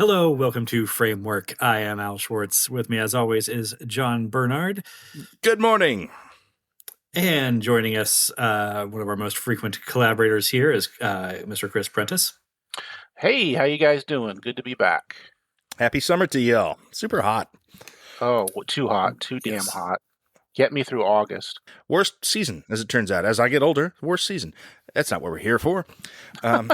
Hello, welcome to Framework. I am Al Schwartz. With me, as always, is John Bernard. Good morning. And joining us, one of our most frequent collaborators here is Mr. Chris Prentice. Hey, how you guys doing? Good to be back. Happy summer to y'all. Super hot. Oh, too hot. Too damn hot. Get me through August. Worst season, as it turns out. As I get older, worst season. That's not what we're here for. No.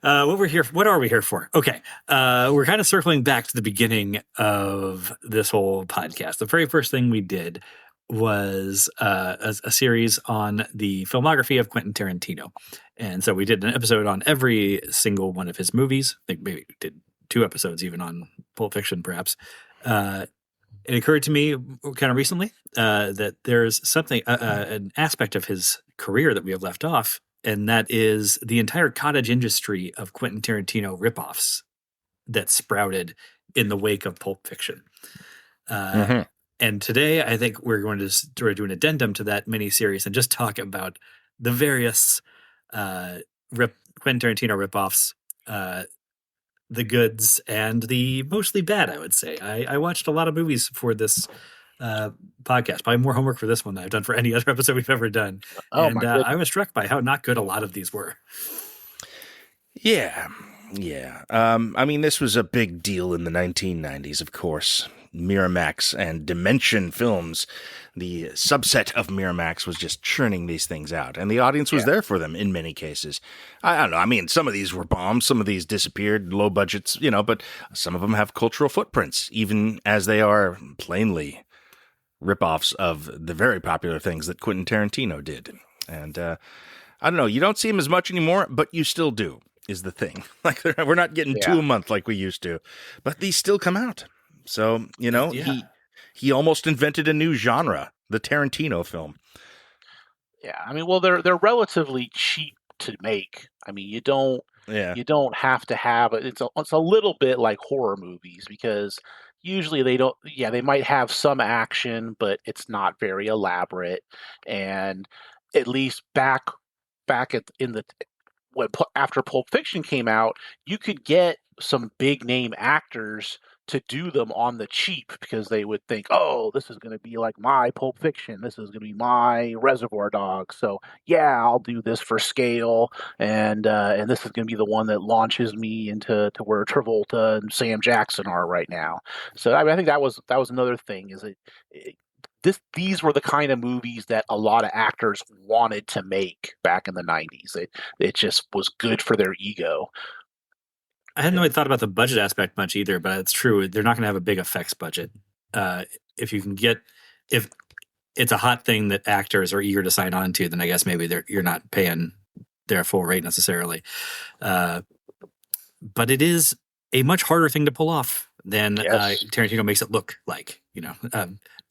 What are we here for? Okay. We're kind of circling back to the beginning of this whole podcast. The very first thing we did was a series on the filmography of Quentin Tarantino. And so we did an episode on every single one of his movies. I think maybe we did 2 episodes even on Pulp Fiction, perhaps. It occurred to me kind of recently that there's something, an aspect of his career that we have left off, and that is the entire cottage industry of Quentin Tarantino ripoffs that sprouted in the wake of Pulp Fiction. And today, I think we're going to sort of do an addendum to that miniseries and just talk about the various Quentin Tarantino ripoffs, the goods and the mostly bad, I would say. I watched a lot of movies for this podcast, probably more homework for this one than I've done for any other episode we've ever done. And I was struck by how not good a lot of these were. Yeah. I mean, this was a big deal in the 1990s, of course. Miramax and Dimension Films, the subset of Miramax, was just churning these things out. And the audience was there for them in many cases. I don't know. I mean, some of these were bombs. Some of these disappeared, low budgets, but some of them have cultural footprints, even as they are plainly ripoffs of the very popular things that Quentin Tarantino did. And I don't know. You don't see him as much anymore, but you still do, is the thing. Like, we're not getting 2 a month like we used to. But these still come out. So, he almost invented a new genre, the Tarantino film. Yeah, I mean, well, they're relatively cheap to make. I mean, you don't have to have it. It's a little bit like horror movies because usually they don't. Yeah, they might have some action, but it's not very elaborate. And at least back after Pulp Fiction came out, you could get some big name actors to do them on the cheap because they would think, oh, this is going to be like my Pulp Fiction. This is going to be my Reservoir Dogs. So yeah, I'll do this for scale, and this is going to be the one that launches me into where Travolta and Sam Jackson are right now. So I think that was another thing is these were the kind of movies that a lot of actors wanted to make back in the 90s. It just was good for their ego. I hadn't really thought about the budget aspect much either, but it's true. They're not going to have a big effects budget. If it's a hot thing that actors are eager to sign on to, then I guess maybe you're not paying their full rate necessarily. But it is a much harder thing to pull off than Tarantino makes it look like.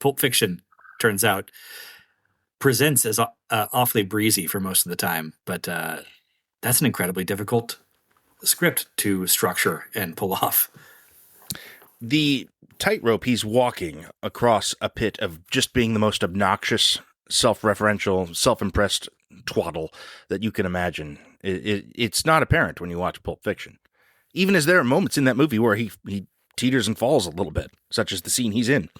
Pulp Fiction turns out presents as awfully breezy for most of the time, but that's an incredibly difficult script to structure and pull off. The tightrope he's walking across a pit of just being the most obnoxious, self-referential, self-impressed twaddle that you can imagine. It's not apparent when you watch Pulp Fiction. Even as there are moments in that movie where he teeters and falls a little bit, such as the scene he's in.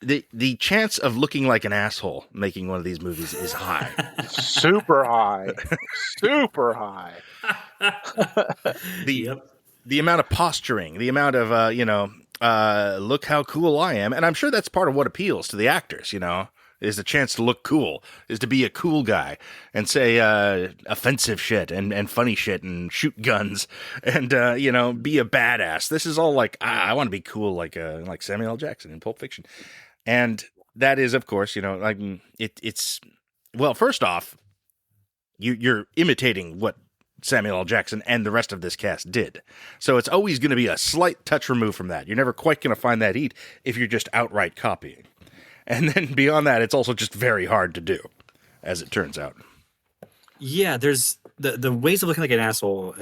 The chance of looking like an asshole making one of these movies is high. Super high. Super high. The amount of posturing, the amount of, look how cool I am. And I'm sure that's part of what appeals to the actors, is the chance to look cool, is to be a cool guy and say offensive shit and funny shit and shoot guns and, be a badass. This is all like, I want to be cool like Samuel L. Jackson in Pulp Fiction. And that is, of course, it's well, first off, you're imitating what Samuel L. Jackson and the rest of this cast did. So it's always going to be a slight touch removed from that. You're never quite going to find that heat if you're just outright copying. And then beyond that, it's also just very hard to do, as it turns out. Yeah, there's the ways of looking like an asshole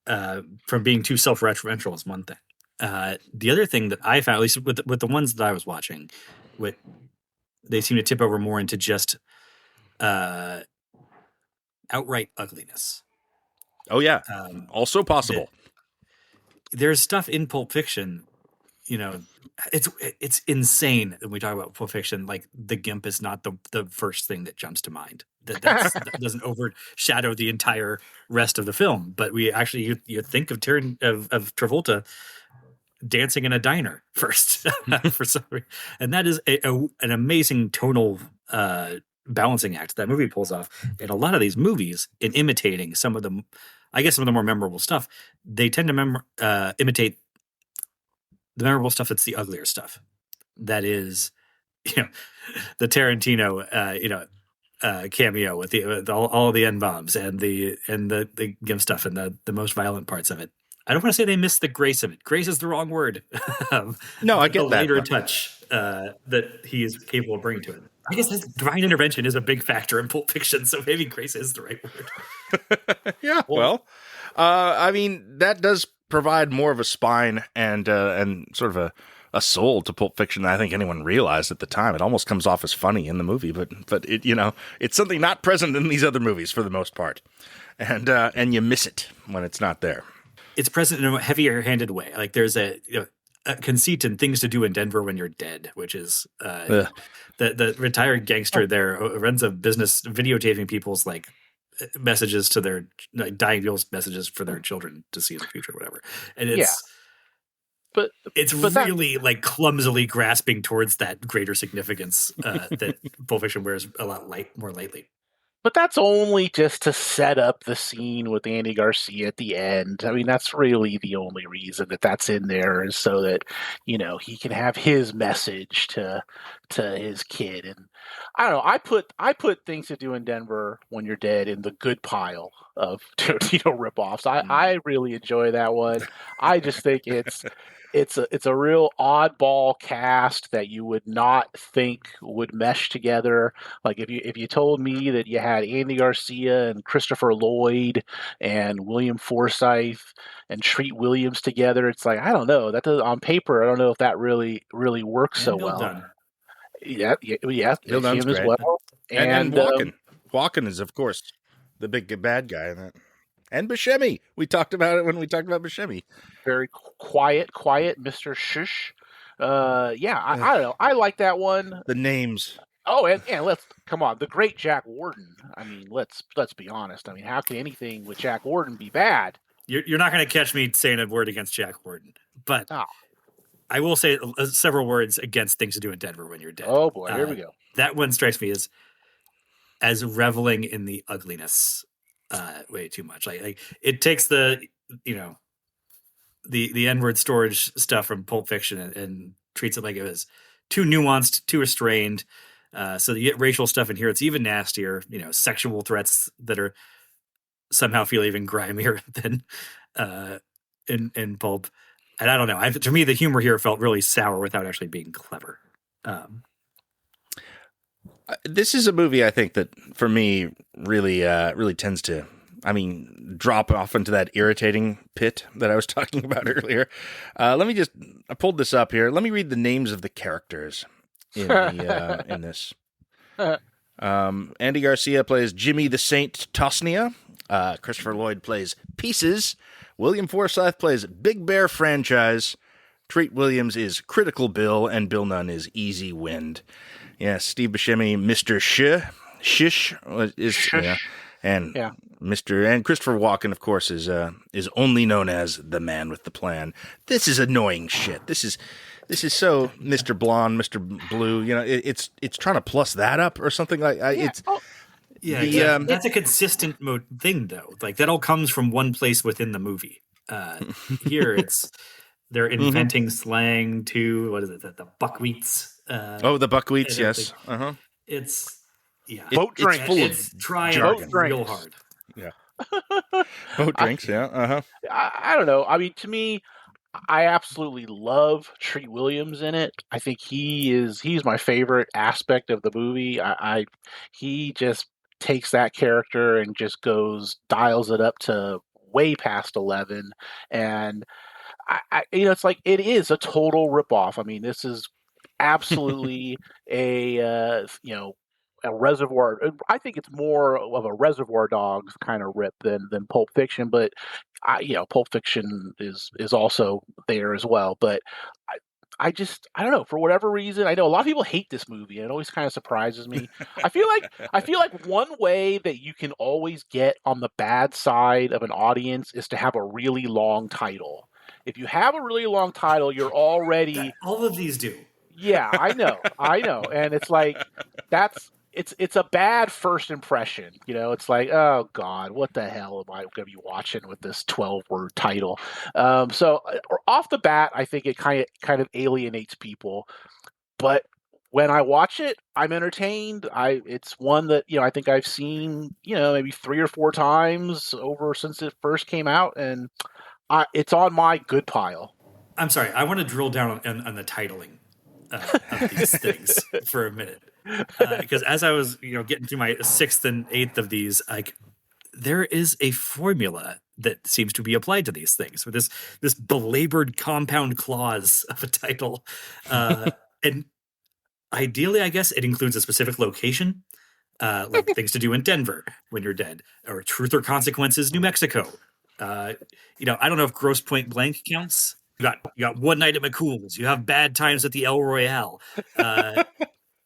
from being too self-referential is one thing. The other thing that I found, at least with the ones that I was watching, they seem to tip over more into just outright ugliness. Oh yeah, Um, also that possible. there's stuff in Pulp Fiction, you know, it's insane when we talk about Pulp Fiction. Like the GIMP is not the first thing that jumps to mind. That doesn't overshadow the entire rest of the film. But we actually you think of of Travolta dancing in a diner first for some reason, and that is an amazing tonal balancing act that movie pulls off. And a lot of these movies, in imitating some of the, I guess some of the more memorable stuff, they tend to imitate the memorable stuff that's the uglier stuff. That is, you know, the Tarantino, cameo with all the N bombs and the GIMP stuff and the most violent parts of it. I don't want to say they missed the grace of it. Grace is the wrong word. No, I The get that. lighter touch that he is capable of bringing to it. I guess this divine intervention is a big factor in Pulp Fiction, so maybe grace is the right word. Yeah, well, I mean, that does provide more of a spine and sort of a soul to Pulp Fiction than I think anyone realized at the time. It almost comes off as funny in the movie, but it, you know, it's something not present in these other movies for the most part, and you miss it when it's not there. It's present in a heavier-handed way. Like there's a conceit in Things to Do in Denver When You're Dead, which is Ugh. the retired gangster there runs a business videotaping people's like messages to their like dying people's messages for their children to see in the future, or whatever. And Yeah, but it's that really like clumsily grasping towards that greater significance that Pulp Fiction wears a lot more lightly. But that's only just to set up the scene with Andy Garcia at the end. I mean, that's really the only reason that that's in there is so that, you know, he can have his message to his kid. And I don't know. I put Things to Do in Denver When You're Dead in the good pile of Tarantino ripoffs. I really enjoy that one. I just think it's a real oddball cast that you would not think would mesh together. Like if you told me that you had Andy Garcia and Christopher Lloyd and William Forsythe and Treat Williams together, it's like I don't know. That does on paper. I don't know if that really works so And Bill well. Dunn. Yeah, Bill Dunn's him as great, well. and And Walken is of course the big bad guy in that, and Buscemi. We talked about it when we talked about Buscemi. very quiet Mr. Shush. Yeah, I Ugh, don't know. I like that one. the names. Oh, and let's come on, the great Jack Warden. I mean, let's be honest. I mean, how can anything with Jack Warden be bad? You're not going to catch me saying a word against Jack Warden, but Oh, I will say several words against Things to Do in Denver When You're Dead. oh boy, here we go. That one strikes me as reveling in the ugliness way too much. Like it takes the the N-word storage stuff from Pulp Fiction and treats it like it was too nuanced, too restrained. So you get racial stuff in here. It's even nastier. Sexual threats that are somehow feel even grimier than in Pulp. And I don't know. To me, the humor here felt really sour without actually being clever. This is a movie I think that for me really tends to, I mean, drop off into that irritating pit that I was talking about earlier. I pulled this up here. Let me read the names of the characters in in this. Andy Garcia plays Jimmy the Saint Tosnia. Christopher Lloyd plays Pieces. William Forsythe plays Big Bear Franchise. Treat Williams is Critical Bill, and Bill Nunn is Easy Wind. Yeah, Steve Buscemi, Mr. Shish is Shush. yeah, and Yeah. and Christopher Walken, of course, is only known as the man with the plan. This is annoying shit. This is so Mr. Blonde, Mr. Blue. It's trying to plus that up or something like. It's Yeah, The, exactly. That's a consistent thing, though. Like that all comes from one place within the movie. Here, they're inventing slang to what is it? The buckwheats. the buckwheats. I don't Yes. think- It's Boat It's drinks. full of it's trying jargon. real Drinks. hard. Yeah. Boat drinks. Yeah. I don't know. I mean, to me, I absolutely love Treat Williams in it. I think he's my favorite aspect of the movie. He just takes that character and just dials it up to way past 11. And it's like it is a total ripoff. I mean, this is absolutely a a Reservoir. I think it's more of a Reservoir Dogs kind of rip than Pulp Fiction, but Pulp Fiction is also there as well. But I, I don't know, for whatever reason. I know a lot of people hate this movie, and it always kind of surprises me. I feel like one way that you can always get on the bad side of an audience is to have a really long title. If you have a really long title, you're already All of these do. yeah, I know, and it's like it's a bad first impression. It's like, oh God, what the hell am I going to be watching with this 12-word title? So off the bat, I think it kind of alienates people. But when I watch it, I'm entertained. It's one that I think I've seen maybe 3 or 4 times over since it first came out, and it's on my good pile. I'm sorry. I want to drill down on the titling of these things for a minute, because as I was getting through my 6th and 8th of these, like, there is a formula that seems to be applied to these things with this belabored compound clause of a title, and ideally, I guess it includes a specific location, like things to do in Denver when you're dead, or Truth or Consequences, New Mexico. I don't know if Gross Point Blank counts. You got One Night at McCool's. You have Bad Times at the El Royale, and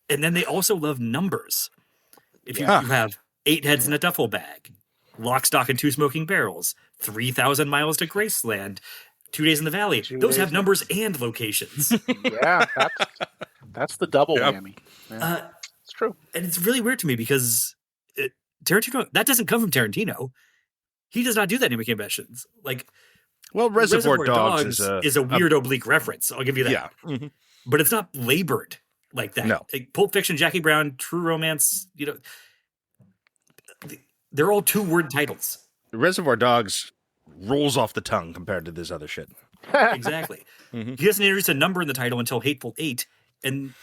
then they also love numbers. If you have 8 heads in a duffel bag, Lock, Stock, and 2 Smoking Barrels, 3,000 Miles to Graceland, 2 Days in the Valley. Those have numbers and locations. Yeah, that's the double whammy. Yeah, it's true. And it's really weird to me because Tarantino, that doesn't come from Tarantino. He does not do that in conventions. Like, well, Reservoir Dogs is a weird oblique reference. I'll give you that. Yeah. Mm-hmm. But it's not labored like that. No. Like Pulp Fiction, Jackie Brown, True Romance, they're all 2-word titles. Reservoir Dogs rolls off the tongue compared to this other shit. Exactly. Mm-hmm. He doesn't introduce a number in the title until Hateful Eight. And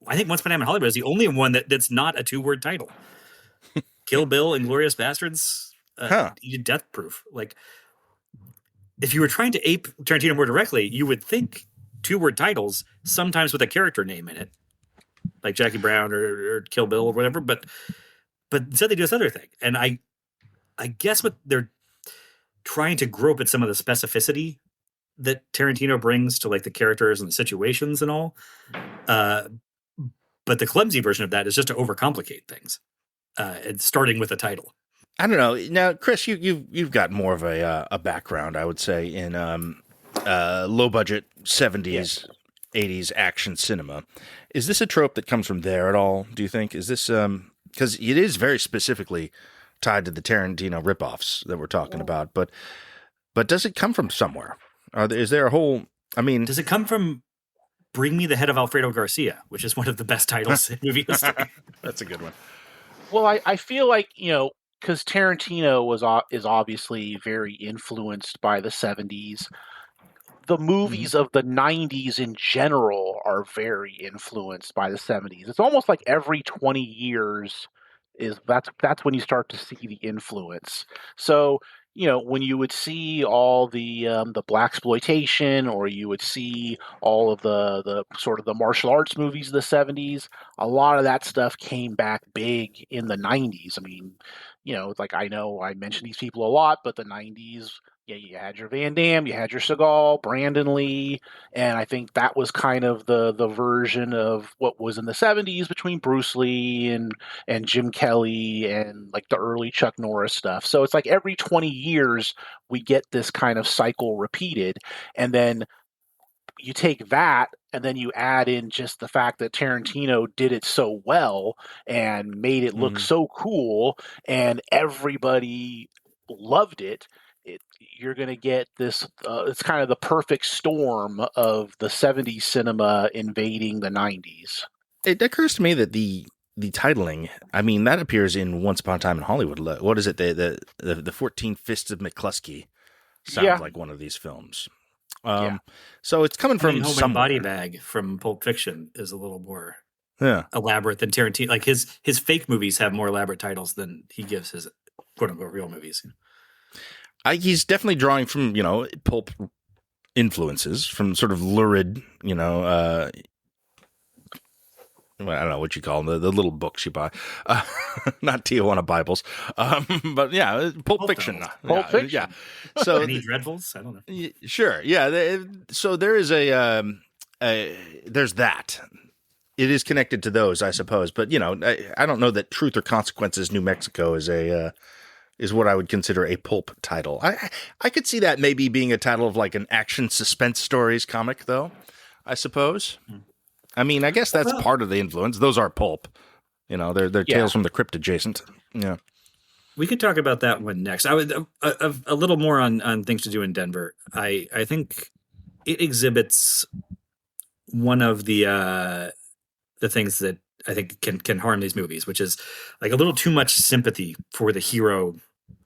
I think Once Upon a Time in Hollywood is the only one that's not a 2-word title. Kill Bill and Glorious Bastards, Death Proof. Like, if you were trying to ape Tarantino more directly, you would think 2-word titles, sometimes with a character name in it, like Jackie Brown or Kill Bill or whatever. But instead they do this other thing, and I guess what they're trying to grope at some of the specificity that Tarantino brings to, like, the characters and the situations and all. But the clumsy version of that is just to overcomplicate things, and starting with a title. I don't know. Now, Chris, you've got more of a background, I would say, in low budget 70s, 80s action cinema. Is this a trope that comes from there at all? Do you think? Is this because it is very specifically tied to the Tarantino ripoffs that we're talking about? But does it come from somewhere? Is there a whole? I mean, does it come from Bring Me the Head of Alfredo Garcia, which is one of the best titles in movie history? That's a good one. Well, I feel like because Tarantino is obviously very influenced by the 70s. The movies of the 90s in general are very influenced by the 70s. It's almost like every 20 years that's when you start to see the influence. So, when you would see all the blaxploitation, or you would see all of the sort of the martial arts movies of the 70s, a lot of that stuff came back big in the 90s. I mean, like, I know I mention these people a lot, but the 90s, you had your Van Damme, you had your Seagal, Brandon Lee, and I think that was kind of the version of what was in the 70s between Bruce Lee and Jim Kelly and, like, the early Chuck Norris stuff. So it's like every 20 years we get this kind of cycle repeated, and then you take that and then you add in just the fact that Tarantino did it so well and made it look so cool, and everybody loved it. You're going to get this, it's kind of the perfect storm of the 70s cinema invading the 90s. It occurs to me that the titling, I mean, that appears in Once Upon a Time in Hollywood. What is it? The 14 Fists of McCluskey sounds like one of these films. So it's coming from Home some and Body Bag from Pulp Fiction is a little more Yeah. elaborate than Tarantino. Like his fake movies have more elaborate titles than he gives his quote unquote real movies. He's definitely drawing from, pulp influences, from sort of lurid, well, I don't know what you call them, the little books you buy, uh, not Tijuana Bibles, but yeah, Pulp Fiction. Pulp Fiction. Yeah. So Any Dreadfuls? I don't know. sure, yeah. So there is there's that. It is connected to those, I suppose, but I don't know that Truth or Consequences, New Mexico is what I would consider a pulp title. I could see that maybe being a title of like an action suspense stories comic, though. I suppose. I mean, I guess that's part of the influence. Those are pulp. They're Tales from the Crypt adjacent. Yeah. We could talk about that one next. I would a little more on things to do in Denver. I think it exhibits one of the things that I think can harm these movies, which is like a little too much sympathy for the hero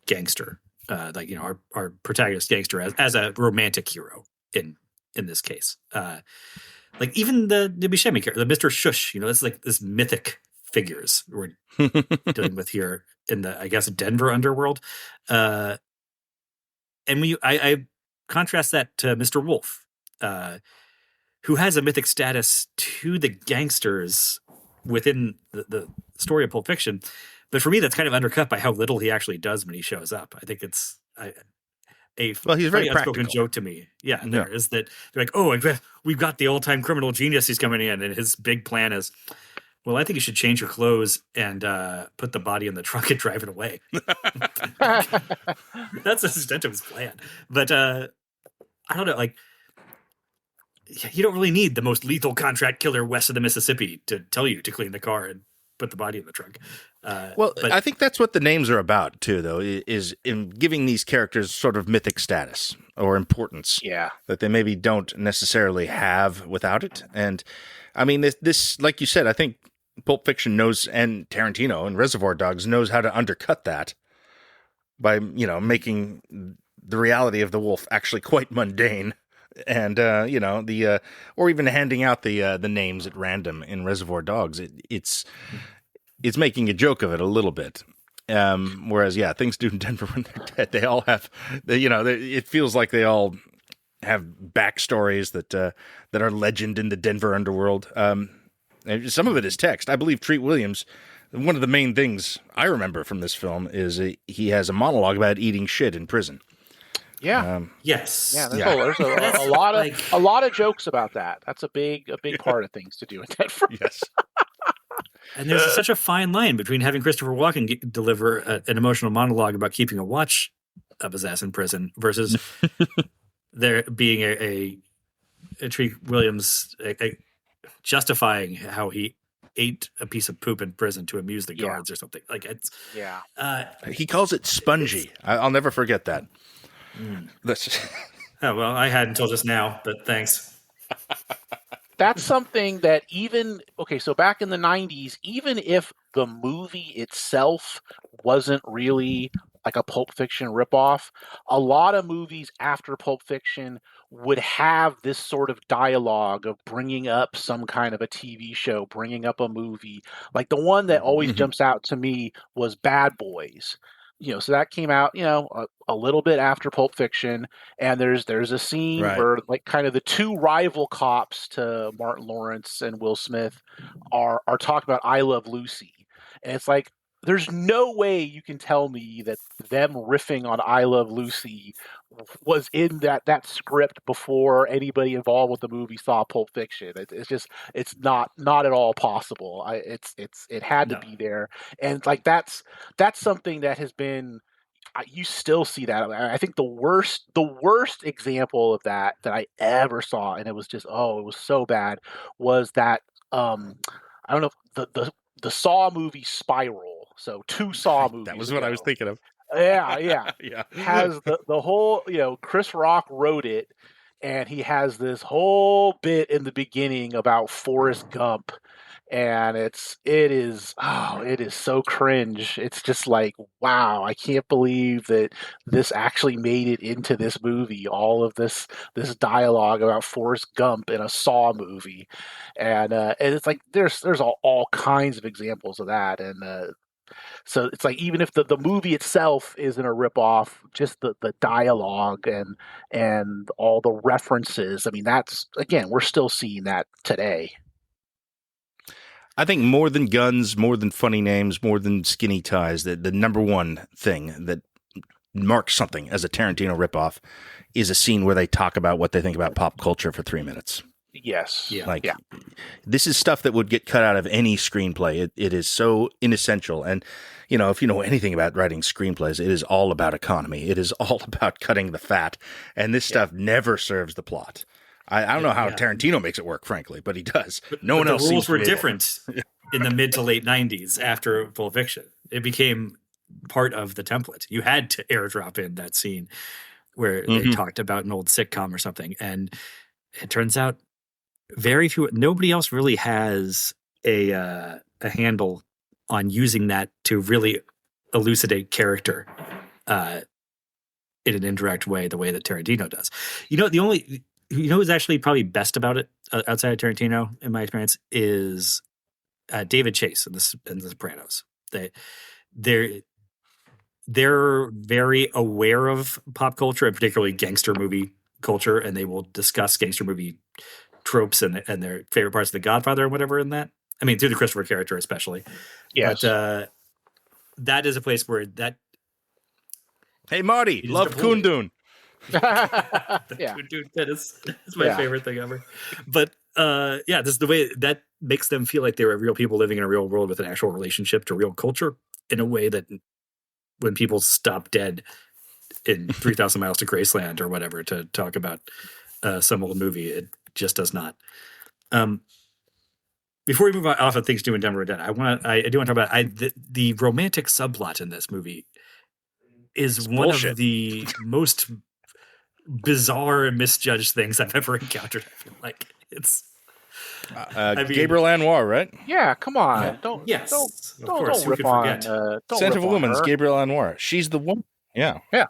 gangster, our protagonist gangster as a romantic hero in this case. Like even the Buscemi character, the Mr. Shush, it's like this mythic figures we're dealing with here in the, I guess, Denver underworld. And I contrast that to Mr. Wolf, who has a mythic status to the gangsters within the story of Pulp Fiction. But for me, that's kind of undercut by how little he actually does when he shows up. I think it's he's very unspoken joke to me. Yeah, there is that they're like, oh, we've got the all-time criminal genius. He's coming in, and his big plan is, well, I think you should change your clothes and put the body in the trunk and drive it away. That's the extent of his plan. But I don't know, like, you don't really need the most lethal contract killer west of the Mississippi to tell you to clean the car and put the body in the trunk. But I think that's what the names are about, too, though, is in giving these characters sort of mythic status or importance that they maybe don't necessarily have without it. And, I mean, this, like you said, I think Pulp Fiction knows, and Tarantino and Reservoir Dogs knows how to undercut that by, making the reality of the wolf actually quite mundane. And, or even handing out the names at random in Reservoir Dogs. It's making a joke of it a little bit. Whereas, things do in Denver when they're dead. They all have, it feels like they all have backstories that are legend in the Denver underworld. Some of it is text. I believe Treat Williams, one of the main things I remember from this film is he has a monologue about eating shit in prison. Yeah. Yes. Yeah. There's a lot of jokes about that. That's a big part of things to do in Denver. Yes. And there's such a fine line between having Christopher Walken deliver an emotional monologue about keeping a watch of his ass in prison versus there being a Treat Williams justifying how he ate a piece of poop in prison to amuse the guards or something. Like it's he calls it spongy. I'll never forget that. Oh, well, I had until just now, but thanks. That's something that so back in the 90s, even if the movie itself wasn't really like a Pulp Fiction ripoff, a lot of movies after Pulp Fiction would have this sort of dialogue of bringing up some kind of a TV show, bringing up a movie. Like the one that always jumps out to me was Bad Boys. So that came out, a little bit after Pulp Fiction, and there's a scene where like kind of the two rival cops to Martin Lawrence and Will Smith are talking about I Love Lucy, and it's like there's no way you can tell me that them riffing on I Love Lucy was in that script before anybody involved with the movie saw Pulp Fiction. It's not at all possible. It had to be there, and like that's something that has been. You still see that. I think the worst example of that I ever saw, and it was just it was so bad, was that I don't know the Saw movie Spiral. So 2 Saw movies. That was what I was thinking of. Yeah. Has the whole, Chris Rock wrote it, and he has this whole bit in the beginning about Forrest Gump, and it is so cringe. It's just like, wow, I can't believe that this actually made it into this movie. All of this dialogue about Forrest Gump in a Saw movie, and it's like there's all kinds of examples of that, and so it's like even if the movie itself isn't a ripoff, just the dialogue and all the references. I mean, that's again, we're still seeing that today. I think more than guns, more than funny names, more than skinny ties, the number one thing that marks something as a Tarantino ripoff is a scene where they talk about what they think about pop culture for 3 minutes. Yes. Yeah. Like, Yeah. this is stuff that would get cut out of any screenplay. It is so inessential. And, if you know anything about writing screenplays, it is all about economy. It is all about cutting the fat. And this stuff never serves the plot. I don't know how Tarantino makes it work, frankly, but he does. No one else the rules seems to were be able. different in the mid to late 90s after Pulp Fiction. It became part of the template. You had to airdrop in that scene where they talked about an old sitcom or something. And it turns out nobody else really has a handle on using that to really elucidate character in an indirect way, the way that Tarantino does. Who's actually probably best about it outside of Tarantino, in my experience, is David Chase in The Sopranos. They're very aware of pop culture and particularly gangster movie culture, and they will discuss gangster movie tropes and their favorite parts of The Godfather and whatever in that. I mean, through the Christopher character especially. Yes. But that is a place where that. Hey, Marty, love Kundun. Yeah. That is my favorite thing ever. But this is the way that makes them feel like they're real people living in a real world with an actual relationship to real culture in a way that when people stop dead in 3,000 Miles to Graceland or whatever to talk about some old movie, it just does not. Before we move on off of Things to Do in Denver or Dead, I do want to talk about the romantic subplot in this movie is one of the most bizarre and misjudged things I've ever encountered. I feel like it's Gabriel Anwar, right? Yeah, come on. Yeah. Don't Rip on Scent of a Woman's Gabriel Anwar. She's the woman. Yeah. Yeah.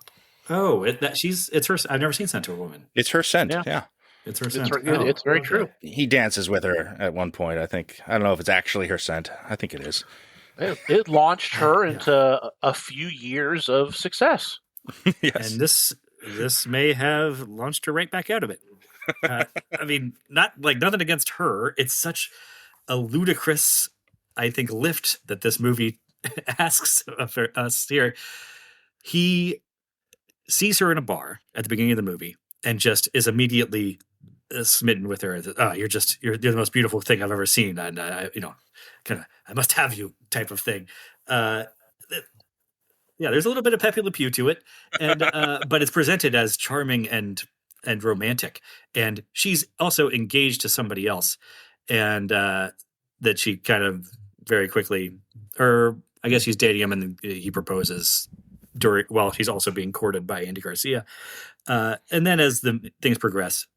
Oh, it's her. I've never seen Scent of a Woman. It's her scent. Yeah. It's her scent. It's very true. He dances with her at one point, I think. I don't know if it's actually her scent. I think it is. It launched her into a few years of success. Yes. And this may have launched her right back out of it. I mean, not like nothing against her. It's such a ludicrous, I think, lift that this movie asks of us here. He sees her in a bar at the beginning of the movie and just is immediately smitten with her. You're the most beautiful thing I've ever seen, and I must have you type of thing. There's a little bit of Pepe Le Pew to it, and but it's presented as charming and romantic. And she's also engaged to somebody else, and that she kind of very quickly, or I guess she's dating him, and he proposes while she's also being courted by Andy Garcia. And then as the things progress,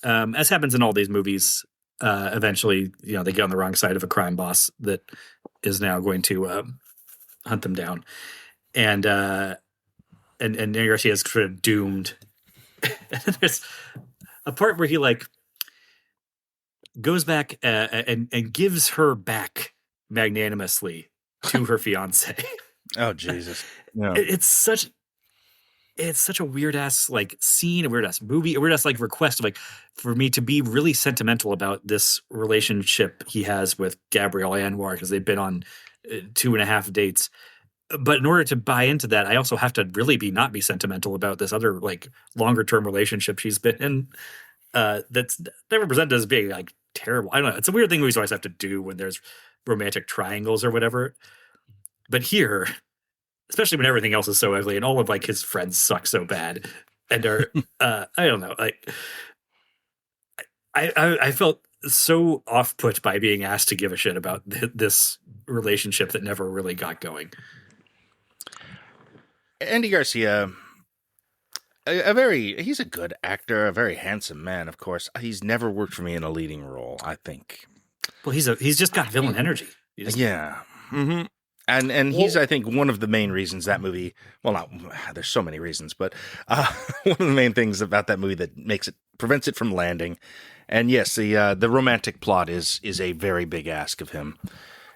as happens in all these movies, eventually, they get on the wrong side of a crime boss that is now going to hunt them down. And Andy Garcia is sort of doomed. And then there's a part where he goes back and gives her back magnanimously to her fiance. Oh, Jesus. No. It's such a weird ass scene, a weird ass movie, a weird ass request of for me to be really sentimental about this relationship he has with Gabrielle Anwar because they've been on 2.5 dates. But in order to buy into that, I also have to really not be sentimental about this other longer term relationship she's been in. That's never presented as being terrible. I don't know. It's a weird thing movies always have to do when there's romantic triangles or whatever. But here, especially when everything else is so ugly and all of his friends suck so bad and are I don't know, I felt so off put by being asked to give a shit about this relationship that never really got going. Andy Garcia, he's a good actor, a very handsome man, of course. He's never worked for me in a leading role, I think. Well, he's just got villain energy. Yeah. Mm-hmm. And he's, I think, one of the main reasons that movie, there's so many reasons, but one of the main things about that movie that prevents it from landing. And yes, the romantic plot is a very big ask of him,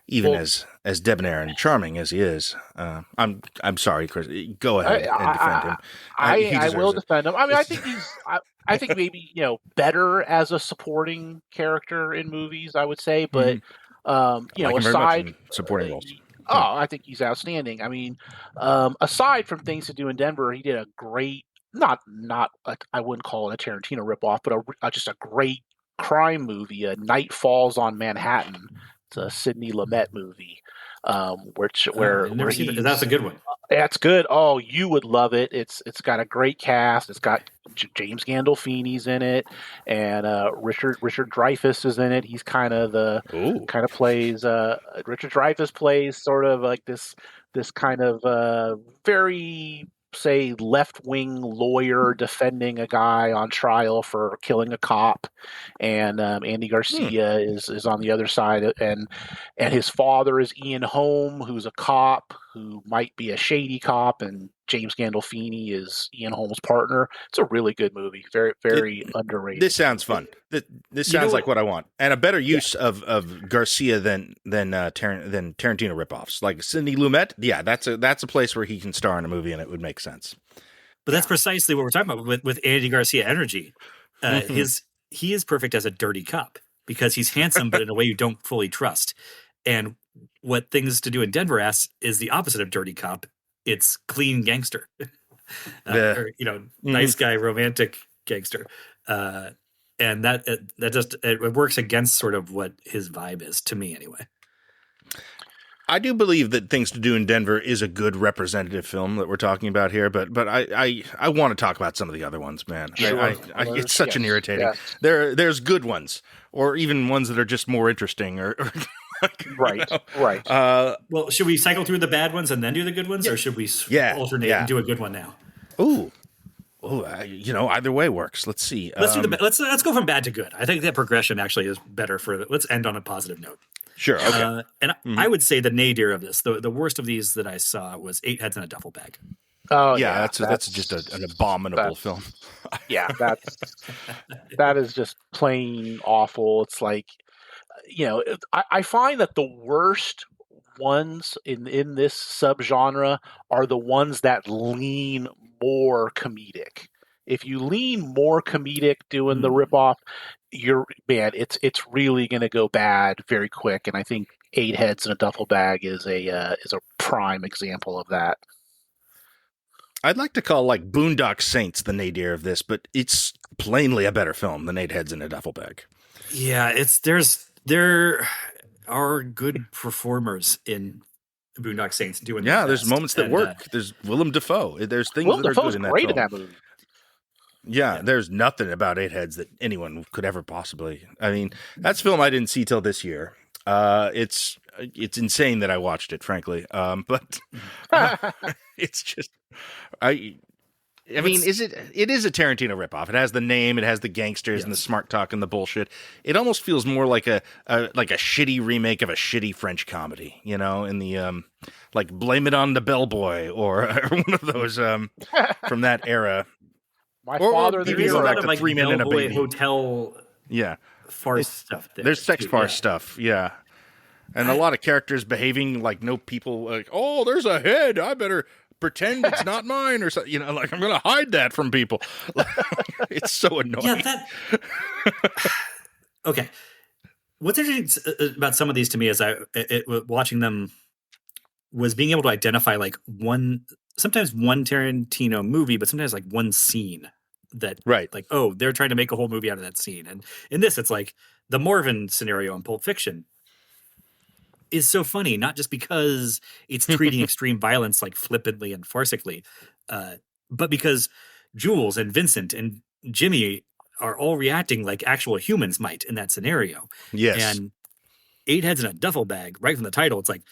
even as debonair and charming as he is. I'm sorry, Chris. Go ahead and defend him. I will defend him. I mean, I think I think maybe better as a supporting character in movies, I would say, but I like him very much in supporting uh, roles. I think he's outstanding. I mean, aside from Things to Do in Denver, he did a great, I wouldn't call it a Tarantino ripoff, but just a great crime movie, Night Falls on Manhattan. It's a Sidney Lumet movie, I've never seen that. That's a good one. that's good. Oh, you would love it. It's got a great cast. It's got James Gandolfini's in it, and Richard Dreyfuss is in it. He's Ooh. kind of plays Richard Dreyfuss plays sort of like this kind of very, say, left-wing lawyer defending a guy on trial for killing a cop, and Andy Garcia is on the other side, and his father is Ian Holm, who's a cop who might be a shady cop, and James Gandolfini is Ian Holm's partner. It's a really good movie, very very underrated. This sounds fun. This sounds like what I want, and a better use of Garcia than Tarantino ripoffs. Like Sidney Lumet, yeah, that's a place where he can star in a movie, and it would make sense. But that's precisely what we're talking about with Andy Garcia energy. He is perfect as a dirty cop because he's handsome, but in a way you don't fully trust. And what Things to Do in Denver asks is the opposite of dirty cop. It's clean gangster, or nice guy, romantic gangster, and that just it works against sort of what his vibe is to me, anyway. I do believe that Things to Do in Denver is a good representative film that we're talking about here, but I want to talk about some of the other ones, man. Sure. It's such an irritating. Yes. There's good ones, or even ones that are just more interesting, or Right. Well, should we cycle through the bad ones and then do the good ones, or should we alternate and do a good one now? Either way works. Let's see. Let's do let's go from bad to good. I think that progression actually is better let's end on a positive note. Sure. Okay. And I would say the nadir of this, the worst of these that I saw was Eight Heads in a Duffel Bag. Oh yeah, that's just an abominable film. Yeah, that is just plain awful. It's like, I find that the worst ones in this subgenre are the ones that lean more comedic. If you lean more comedic doing the ripoff, it's really going to go bad very quick. And I think Eight Heads in a Duffel Bag is a prime example of that. I'd like to call like Boondock Saints the nadir of this, but it's plainly a better film than Eight Heads in a Duffel Bag. Yeah, there are good performers in Boondock Saints doing. Yeah, there's moments that work. There's Willem Dafoe. There's things that are good in that great film. in that movie. Yeah, there's nothing about Eight Heads that anyone could ever possibly. I mean, that's a film I didn't see till this year. It's insane that I watched it, frankly. But it's just I mean, it is a Tarantino ripoff. It has the name, it has the gangsters and the smart talk and the bullshit. It almost feels more like a shitty remake of a shitty French comedy, in the like Blame It on the Bellboy or one of those from that era. My Father the Hero. Back to like 3 Men and a Bellboy Baby. Hotel farce stuff. There's sex farce stuff, yeah. And a lot of characters behaving like no people, like, oh, there's a head, I better pretend it's not mine, or something. Like I'm going to hide that from people. It's so annoying. Yeah, okay. What's interesting about some of these to me is watching them was being able to identify like sometimes one Tarantino movie, but sometimes like one scene that like, oh, they're trying to make a whole movie out of that scene. And in this, it's like the Morven scenario in Pulp Fiction is so funny, not just because it's treating extreme violence like flippantly and farcically, but because Jules and Vincent and Jimmy are all reacting like actual humans might in that scenario. Yes. And Eight Heads in a Duffel Bag, right from the title, it's like,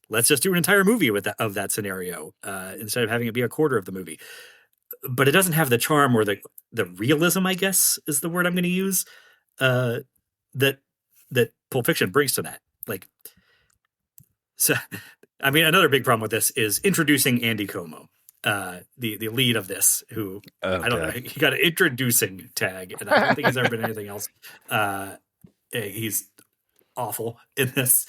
let's just do an entire movie of that scenario instead of having it be a quarter of the movie. But it doesn't have the charm or the realism, I guess, is the word I'm going to use, that Pulp Fiction brings to that. Like, so, I mean, another big problem with this is introducing Andy Como, the lead of this, who I don't know, he got an introducing tag, and I don't think he's ever been anything else. He's awful in this.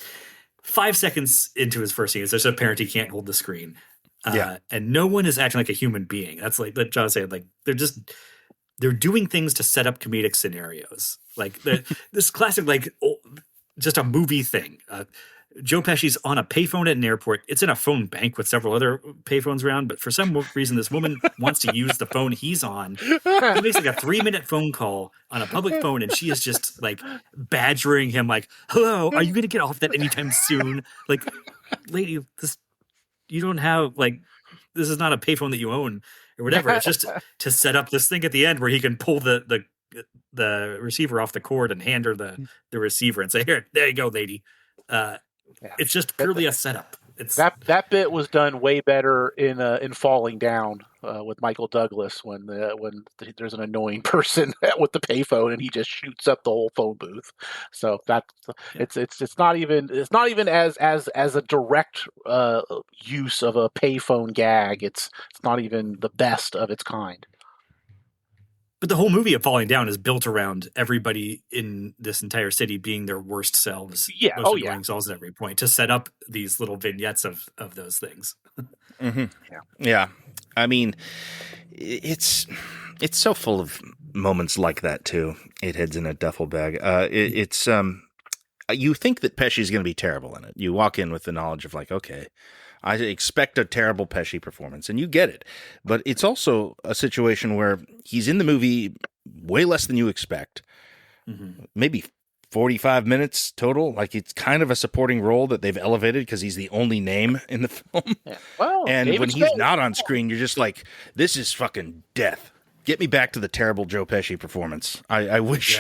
5 seconds into his first scene, it's just apparent he can't hold the screen. And no one is acting like a human being. That's like John said, like they're doing things to set up comedic scenarios. Like this classic, like just a movie thing. Joe Pesci's on a payphone at an airport. It's in a phone bank with several other payphones around, but for some reason, this woman wants to use the phone he's on. He makes like a 3-minute phone call on a public phone, and she is just like badgering him, like, "Hello, are you going to get off that anytime soon? Like, lady, you don't have like, this is not a payphone that you own or whatever. It's just to set up this thing at the end where he can pull the receiver off the cord and hand her the receiver and say, here, there you go, lady." It's just purely a setup. It's that bit was done way better in Falling Down with Michael Douglas when there's an annoying person with the payphone and he just shoots up the whole phone booth. So it's not even as a direct use of a payphone gag. It's not even the best of its kind. But the whole movie of Falling Down is built around everybody in this entire city being their worst selves, most annoying selves at every point, to set up these little vignettes of those things. Mm-hmm. Yeah. I mean, it's so full of moments like that too. 8 heads in a duffel bag. It's you think that Pesci's going to be terrible in it. You walk in with the knowledge of like, okay, I expect a terrible Pesci performance, and you get it. But it's also a situation where he's in the movie way less than you expect. Mm-hmm. Maybe 45 minutes total. Like, it's kind of a supporting role that they've elevated because he's the only name in the film. Yeah. Well, and David when Spade. he's not on screen, you're just like, this is fucking death. Get me back to the terrible Joe Pesci performance. I wish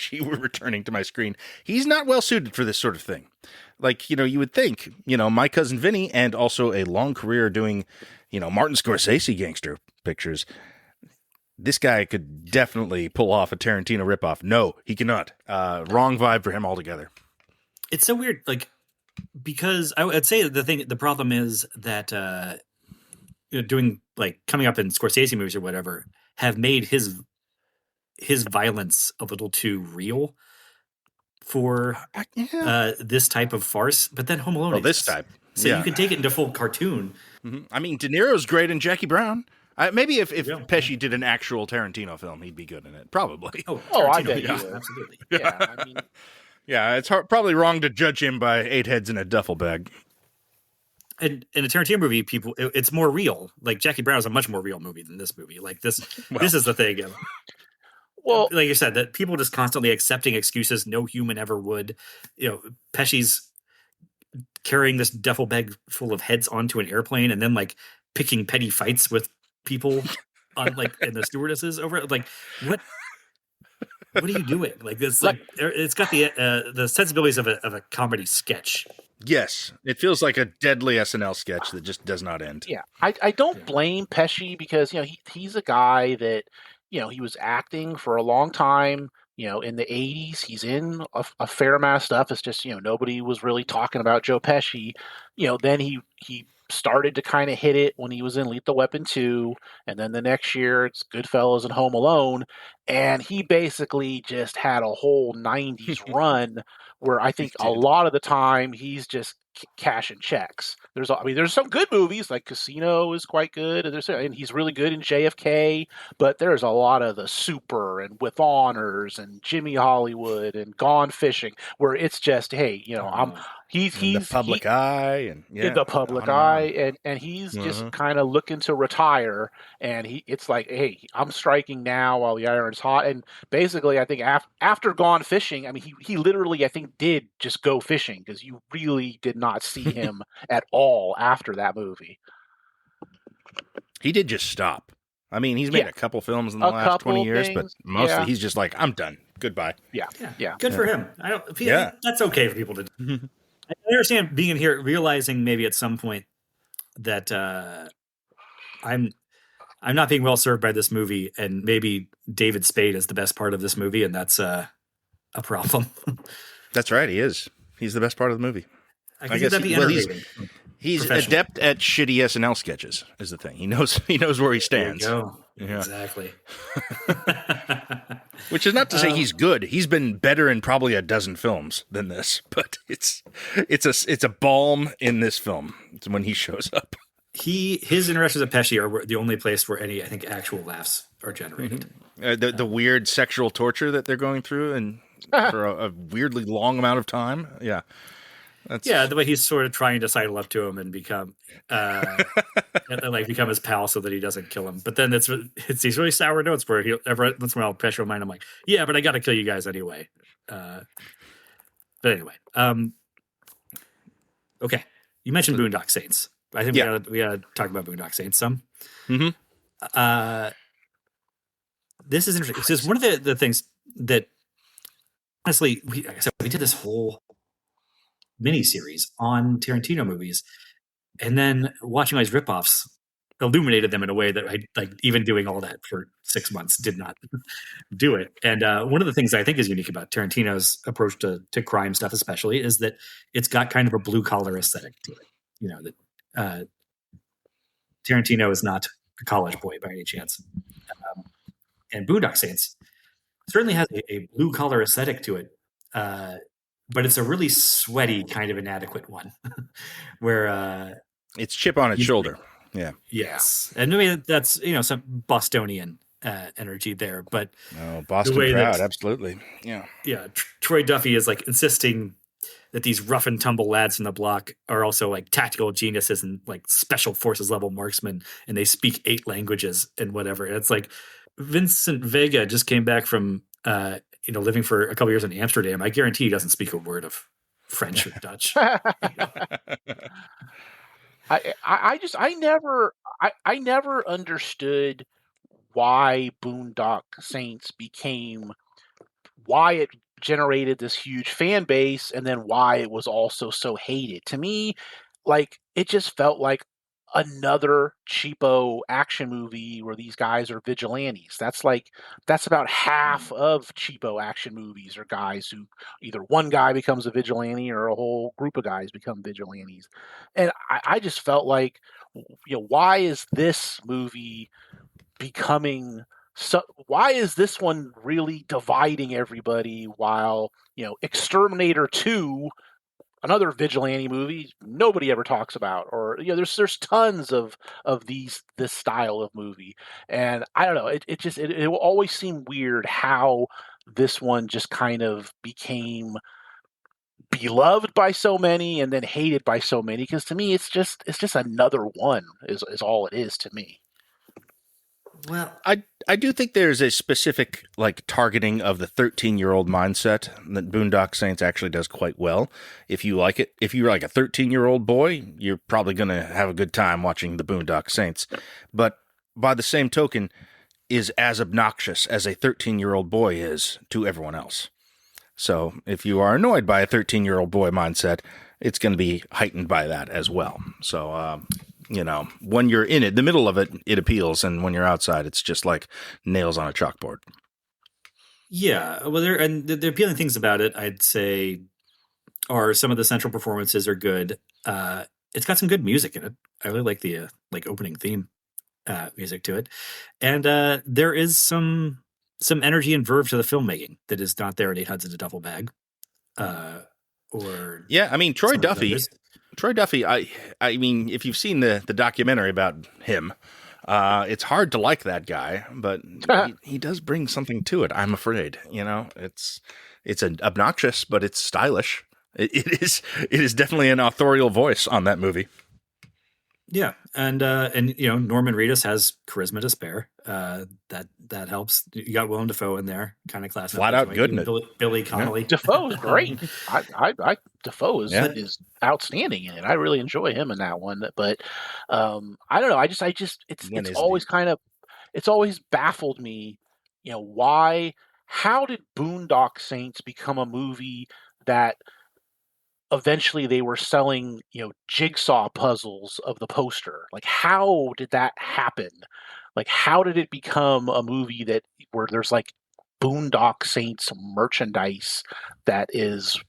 he were returning to my screen. He's not well suited for this sort of thing. Like, you would think, My Cousin Vinny, and also a long career doing, Martin Scorsese gangster pictures. This guy could definitely pull off a Tarantino ripoff. No, he cannot. Wrong vibe for him altogether. It's so weird, like, because I would say the problem is that doing like coming up in Scorsese movies or whatever have made his violence a little too real for this type of farce. But then Home Alone this type. So you can take it into full cartoon. Mm-hmm. I mean, De Niro's great in Jackie Brown. Maybe if Pesci did an actual Tarantino film, he'd be good in it. Probably. I bet you would. Absolutely. Yeah, I mean... Yeah, it's probably wrong to judge him by 8 heads in a duffel bag. And in a Tarantino movie, it's more real. Like Jackie Brown is a much more real movie than this movie. Like this is the thing. Well, like you said, that people just constantly accepting excuses no human ever would. Pesci's carrying this duffel bag full of heads onto an airplane and then like picking petty fights with people on like and the stewardesses over it. Like what are you doing? Like this, like it's got the sensibilities of a comedy sketch. Yes, it feels like a deadly SNL sketch that just does not end. Yeah, I don't blame Pesci because he's a guy that he was acting for a long time. In the 80s, he's in a fair amount of stuff. It's just nobody was really talking about Joe Pesci. Then he started to kind of hit it when he was in Lethal Weapon 2, and then the next year it's Goodfellas and Home Alone, and he basically just had a whole 90s run where I think a lot of the time he's just cashing checks. There's some good movies like Casino is quite good, and he's really good in JFK, but there's a lot of the Super and With Honors and Jimmy Hollywood and Gone Fishing where it's just he's the public eye and in the public eye and he's just kind of looking to retire, and it's like, hey, I'm striking now while the iron's hot. And basically I think after Gone Fishing, I mean he literally I think did just go fishing because you really did not see him at all after that movie. He did just stop. I mean, he's made a couple films in the last 20 years, but mostly he's just like, I'm done. Goodbye. Yeah. Good for him. I don't feel that's okay for people to do. I understand being in here, realizing maybe at some point that I'm not being well served by this movie, and maybe David Spade is the best part of this movie, and that's a problem. That's right. He is. He's the best part of the movie. I guess he's adept at shitty SNL sketches. Is the thing. He knows where he stands. There you go. Yeah. Exactly. Which is not to say he's good. He's been better in probably a dozen films than this, but it's a balm in this film when he shows up. His interactions with Pesci are the only place where any, I think, actual laughs are generated. The weird sexual torture that they're going through, and for a weirdly long amount of time. Yeah. The way he's sort of trying to sidle up to him and become and like become his pal so that he doesn't kill him. But then it's these really sour notes where he'll every once in a while pressure remind him like, yeah, but I got to kill you guys anyway. But anyway, okay. You mentioned Boondock Saints. I think we gotta talk about Boondock Saints some. Mm-hmm. This is interesting. This is one of the things that honestly we did this whole mini series on Tarantino movies, and then watching all these ripoffs illuminated them in a way that I like. Even doing all that for 6 months did not do it. And one of the things I think is unique about Tarantino's approach to crime stuff, especially, is that it's got kind of a blue collar aesthetic to it. You know that Tarantino is not a college boy by any chance, and Boondock Saints certainly has a blue collar aesthetic to it. But it's a really sweaty kind of inadequate one where it's chip on its shoulder. Yeah. Yes. And I mean, that's, some Bostonian energy there, but Boston proud. Absolutely. Yeah. Yeah. Troy Duffy is like insisting that these rough and tumble lads from the block are also like tactical geniuses and like special forces level marksmen. And they speak 8 languages and whatever. And it's like Vincent Vega just came back from, living for a couple years in Amsterdam. I guarantee he doesn't speak a word of French or Dutch. I never understood why Boondock Saints why it generated this huge fan base and then why it was also so hated. To me, like, it just felt like another cheapo action movie where these guys are vigilantes. That's about half of cheapo action movies are guys who either one guy becomes a vigilante or a whole group of guys become vigilantes. And I just felt like, why is this movie becoming so? Why is this one really dividing everybody while Exterminator 2, another vigilante movie, nobody ever talks about, or there's tons of this style of movie, and I don't know. It will always seem weird how this one just kind of became beloved by so many and then hated by so many. Because to me, it's just another one is all it is to me. Well, I do think there's a specific targeting of the 13-year-old mindset that Boondock Saints actually does quite well. If you like it, if you're like a 13-year-old boy, you're probably going to have a good time watching the Boondock Saints. But by the same token, is as obnoxious as a 13-year-old boy is to everyone else. So if you are annoyed by a 13-year-old boy mindset, it's going to be heightened by that as well. So, when you're in it, the middle of it, it appeals. And when you're outside, it's just like nails on a chalkboard. Yeah. Well, the appealing things about it, I'd say, are some of the central performances are good. It's got some good music in it. I really like the opening theme music to it. And there is some energy and verve to the filmmaking that is not there in 8 Hudson's a Duffel Bag. Troy Duffy. Troy Duffy, I mean, if you've seen the documentary about him, it's hard to like that guy, but he does bring something to it, I'm afraid. It's obnoxious, but it's stylish. It is definitely an authorial voice on that movie. Yeah, and Norman Reedus has charisma to spare. That helps. You got Willem Dafoe in there, kind of class. Flat out good in it. Billy Connolly. Yeah. Dafoe's great. Dafoe is outstanding in it. I really enjoy him in that one. But I don't know. It's always baffled me. How did Boondock Saints become a movie that eventually they were selling, jigsaw puzzles of the poster? Like, how did that happen? Like, how did it become a movie where there's Boondock Saints merchandise that is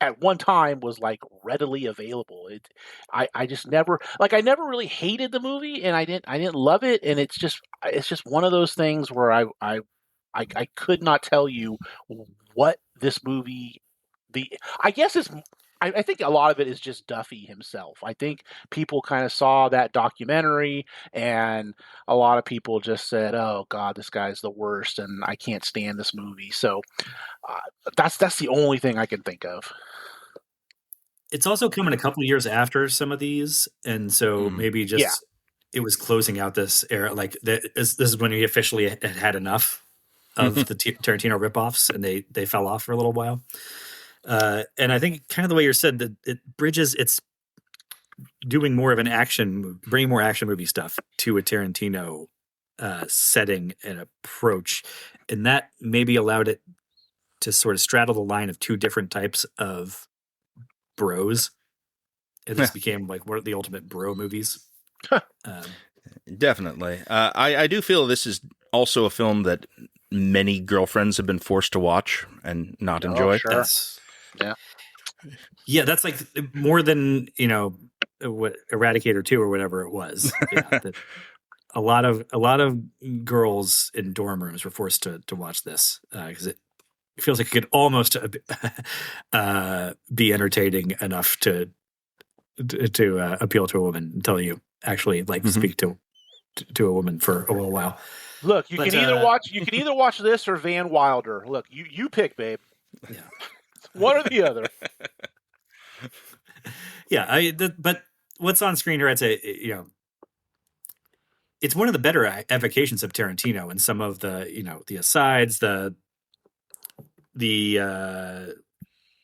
at one time was readily available? I just never I never really hated the movie, and I didn't love it, and it's just one of those things where I could not tell you what this movie. I guess it's I think a lot of it is just Duffy himself. I think people kind of saw that documentary, and a lot of people just said, "Oh God, this guy's the worst," and I can't stand this movie. So uh, that's the only thing I can think of. It's also coming a couple years after some of these, and so maybe Yeah. just it was closing out this era. Like this is when we officially had enough of the Tarantino ripoffs, and they fell off for a little while. And I think kind of the way you said that it bridges, it's doing more of an action, bringing more action movie stuff to a Tarantino setting and approach, and that maybe allowed it to sort of straddle the line of two different types of bros. And this became like one of the ultimate bro movies. Definitely. I do feel this is also a film that many girlfriends have been forced to watch and not enjoy. Sure. Yeah, that's like more than, what Eradicator 2 or whatever it was. Yeah, a lot of girls in dorm rooms were forced to watch this because it feels like it could almost be entertaining enough to appeal to a woman until you actually speak to a woman for a little while. Look, you can either watch this or Van Wilder. Look, you pick, babe. Yeah. One or the other. Yeah, but what's on screen here, I'd say, it's one of the better evocations of Tarantino, and some of the, the asides, the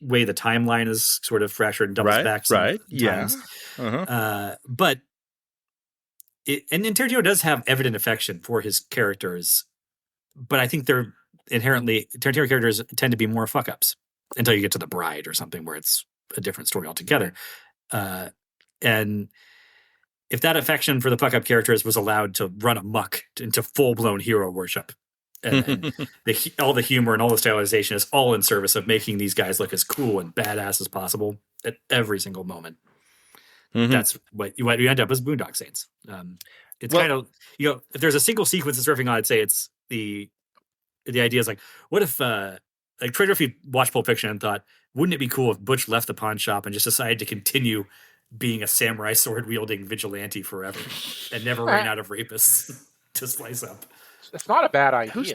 way the timeline is sort of fractured and doubles back sometimes. Yeah. But and Tarantino does have evident affection for his characters, but I think they're inherently, Tarantino characters tend to be more fuck ups until you get to The Bride or something where it's a different story altogether. And if that affection for the fuck up characters was allowed to run amok into full blown hero worship, and all the humor and all the stylization is all in service of making these guys look as cool and badass as possible at every single moment. That's what you end up as Boondock Saints. It's kind of, if there's a single sequence that's riffing on, I'd say it's the idea is like, what if like Trader, if you watched Pulp Fiction and thought, wouldn't it be cool if Butch left the pawn shop and just decided to continue being a samurai sword wielding vigilante forever and never ran out of rapists to slice up? It's not a bad idea. Who's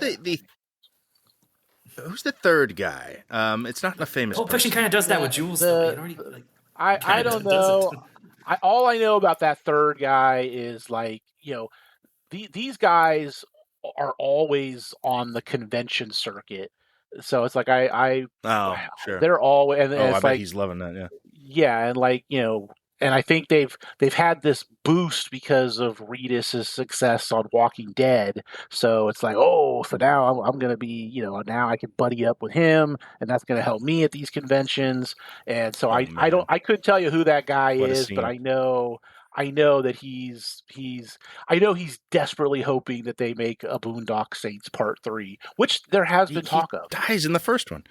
the third guy? It's not a famous. Pulp Fiction kind of does that with Jules. I don't know. All I know about that third guy is these guys are always on the convention circuit. So it's like sure. They're always, and it's I bet he's loving that. Yeah, and and I think they've had this boost because of Reedus' success on Walking Dead. So it's like, so now I'm going to be, now I can buddy up with him, and that's going to help me at these conventions. And so I couldn't tell you who that guy is, but I know that he's desperately hoping that they make a Boondock Saints Part 3, which there has been talk of. Dies in the first one.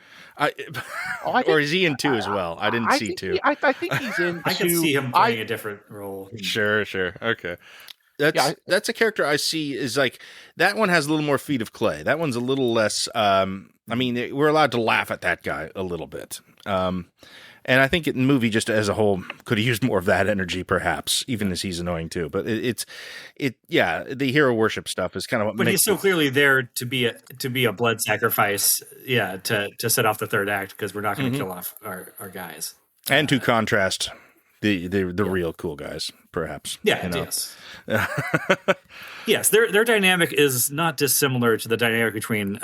Or is he in 2 as well? I didn't see 2. I think he's in 2. I could see him playing a different role. Sure. Okay. That's a character I see is like, that one has a little more feet of clay. That one's a little less, we're allowed to laugh at that guy a little bit. And I think the movie just as a whole could have used more of that energy, perhaps, even as he's annoying too. But the hero worship stuff is kind of what. But he's so clearly there to be a blood sacrifice, to set off the third act, because we're not going to kill off our guys, and to contrast the real cool guys, perhaps. Yeah. Yes. Yes. Their dynamic is not dissimilar to the dynamic between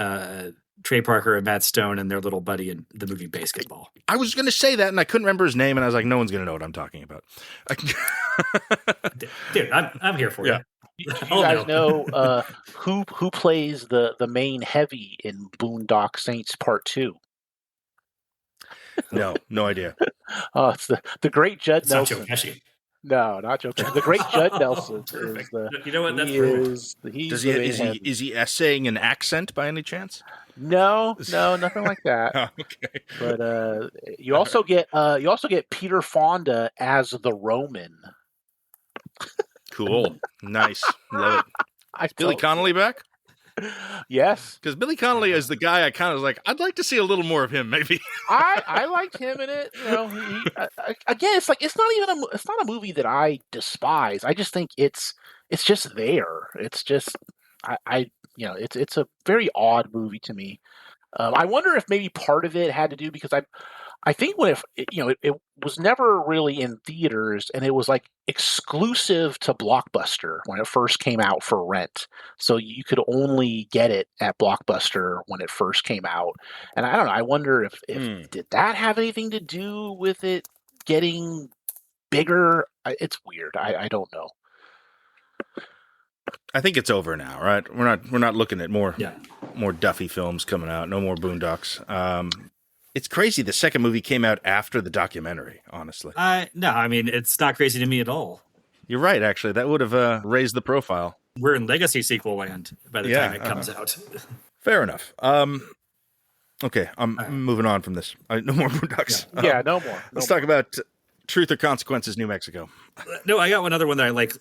Trey Parker and Matt Stone and their little buddy in the movie Basketball. I was going to say that, and I couldn't remember his name, and I was like, no one's going to know what I'm talking about. Dude, I'm here for you. You guys know who plays the main heavy in Boondock Saints Part 2? No idea. It's the great Judd Nelson. Not Joe Pesci. No, not Joe Pesci. The great Judd Nelson is the. You know what? That's Is he essaying an accent by any chance? No, nothing like that. Okay. But you also get Peter Fonda as the Roman. Cool. Nice. Love it. Is Billy Connolly back? Yes. Because Billy Connolly is the guy I kind of was like, I'd like to see a little more of him, maybe. I liked him in it. Again, it's like it's not a movie that I despise. I just think it's just there. It's just it's a very odd movie to me. I wonder if maybe part of it had to do because I think when it was never really in theaters, and it was like exclusive to Blockbuster when it first came out for rent. So you could only get it at Blockbuster when it first came out. And I don't know. I wonder if did that have anything to do with it getting bigger? It's weird. I don't know. I think it's over now, right? We're not looking at more Yeah. more Duffy films coming out. No more Boondocks. It's crazy. The second movie came out after the documentary. Honestly, No, I mean, it's not crazy to me at all. you're right. Actually, that would have raised the profile. We're in legacy sequel land by the time it comes out. Fair enough. Okay, I'm moving on from this. No more Boondocks. Yeah, no more. Let's talk about Truth or Consequences, New Mexico. No, I got one other one that I like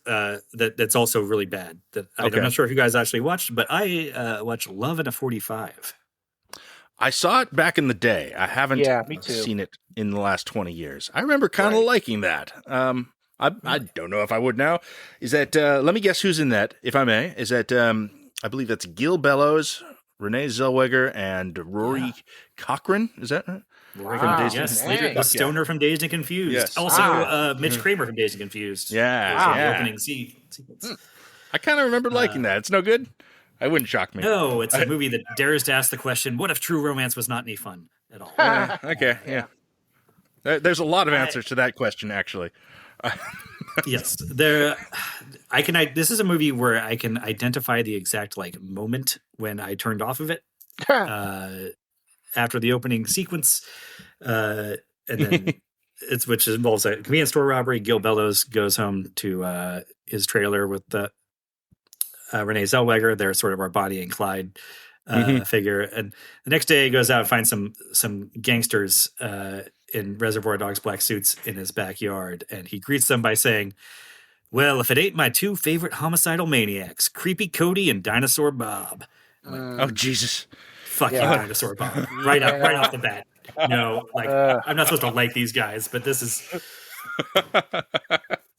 that's also really bad. That I'm not sure if you guys actually watched, but I watched Love in a 45. I saw it back in the day. I haven't me too. seen it in the last 20 years. I remember kind of liking that. I don't know if I would now. Is that, let me guess who's in that, if I may. Is that, I believe that's Gil Bellows, Renee Zellweger, and Rory Cochrane. Is that right? Rory From Dazed yes, and later, the stoner from Dazed and Confused. Yes. Also, Mitch Kramer from Dazed and Confused. Yeah. The opening sequence. I kind of remember liking that. It's no good. It wouldn't shock me. No, it's a movie that dares to ask the question, what if true romance was not any fun at all? Okay, yeah. There's a lot of answers to that question, actually. Yes, this is a movie where I can identify the exact moment when I turned off of it after the opening sequence, and then which involves a convenience store robbery. Gil Bellows goes home to his trailer with Renee Zellweger. They're sort of our Bonnie and Clyde figure, and the next day he goes out and finds some gangsters in Reservoir Dogs black suits in his backyard, and he greets them by saying, "Well, if it ain't my two favorite homicidal maniacs, Creepy Cody and Dinosaur Bob." Oh, Jesus. Fuck you, Dinosaur Bob. Right off the bat. No, I'm not supposed to like these guys, but this is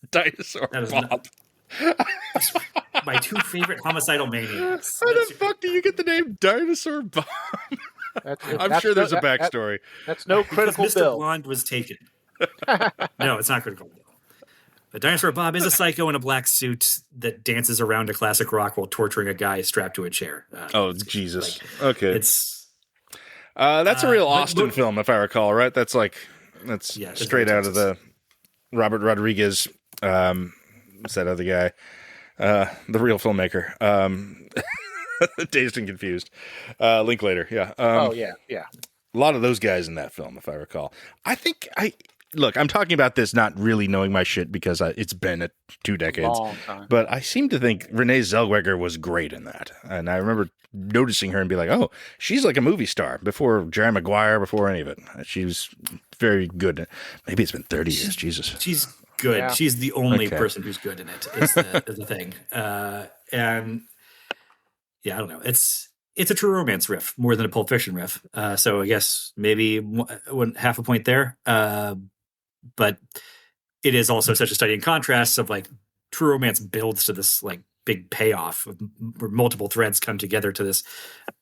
Dinosaur Bob. My two favorite homicidal maniacs. How the fuck do you get the name Dinosaur Bob? I'm sure there's a backstory. That's no critical Mr. bill. Blonde was taken. No, it's not critical bill. But Dinosaur Bob is a psycho in a black suit that dances around a classic rock while torturing a guy strapped to a chair. Jesus. Okay. It's that's a real Austin film, if I recall, right? That's straight out of the Robert Rodriguez, what's that other guy? The real filmmaker. Dazed and Confused. Linklater, yeah. Yeah. A lot of those guys in that film, if I recall. Look, I'm talking about this not really knowing my shit because it's been 2 decades. Long time. But I seem to think Renee Zellweger was great in that. And I remember noticing her and be like, oh, she's like a movie star before Jerry Maguire, before any of it. She was very good. Maybe it's been 30 years. Jesus. She's good. Yeah. She's the only person who's good in it, is the thing. And yeah, I don't know. It's a true romance riff more than a Pulp Fiction riff. So I guess maybe half a point there. But it is also such a study in contrasts of true romance builds to this big payoff where multiple threads come together to this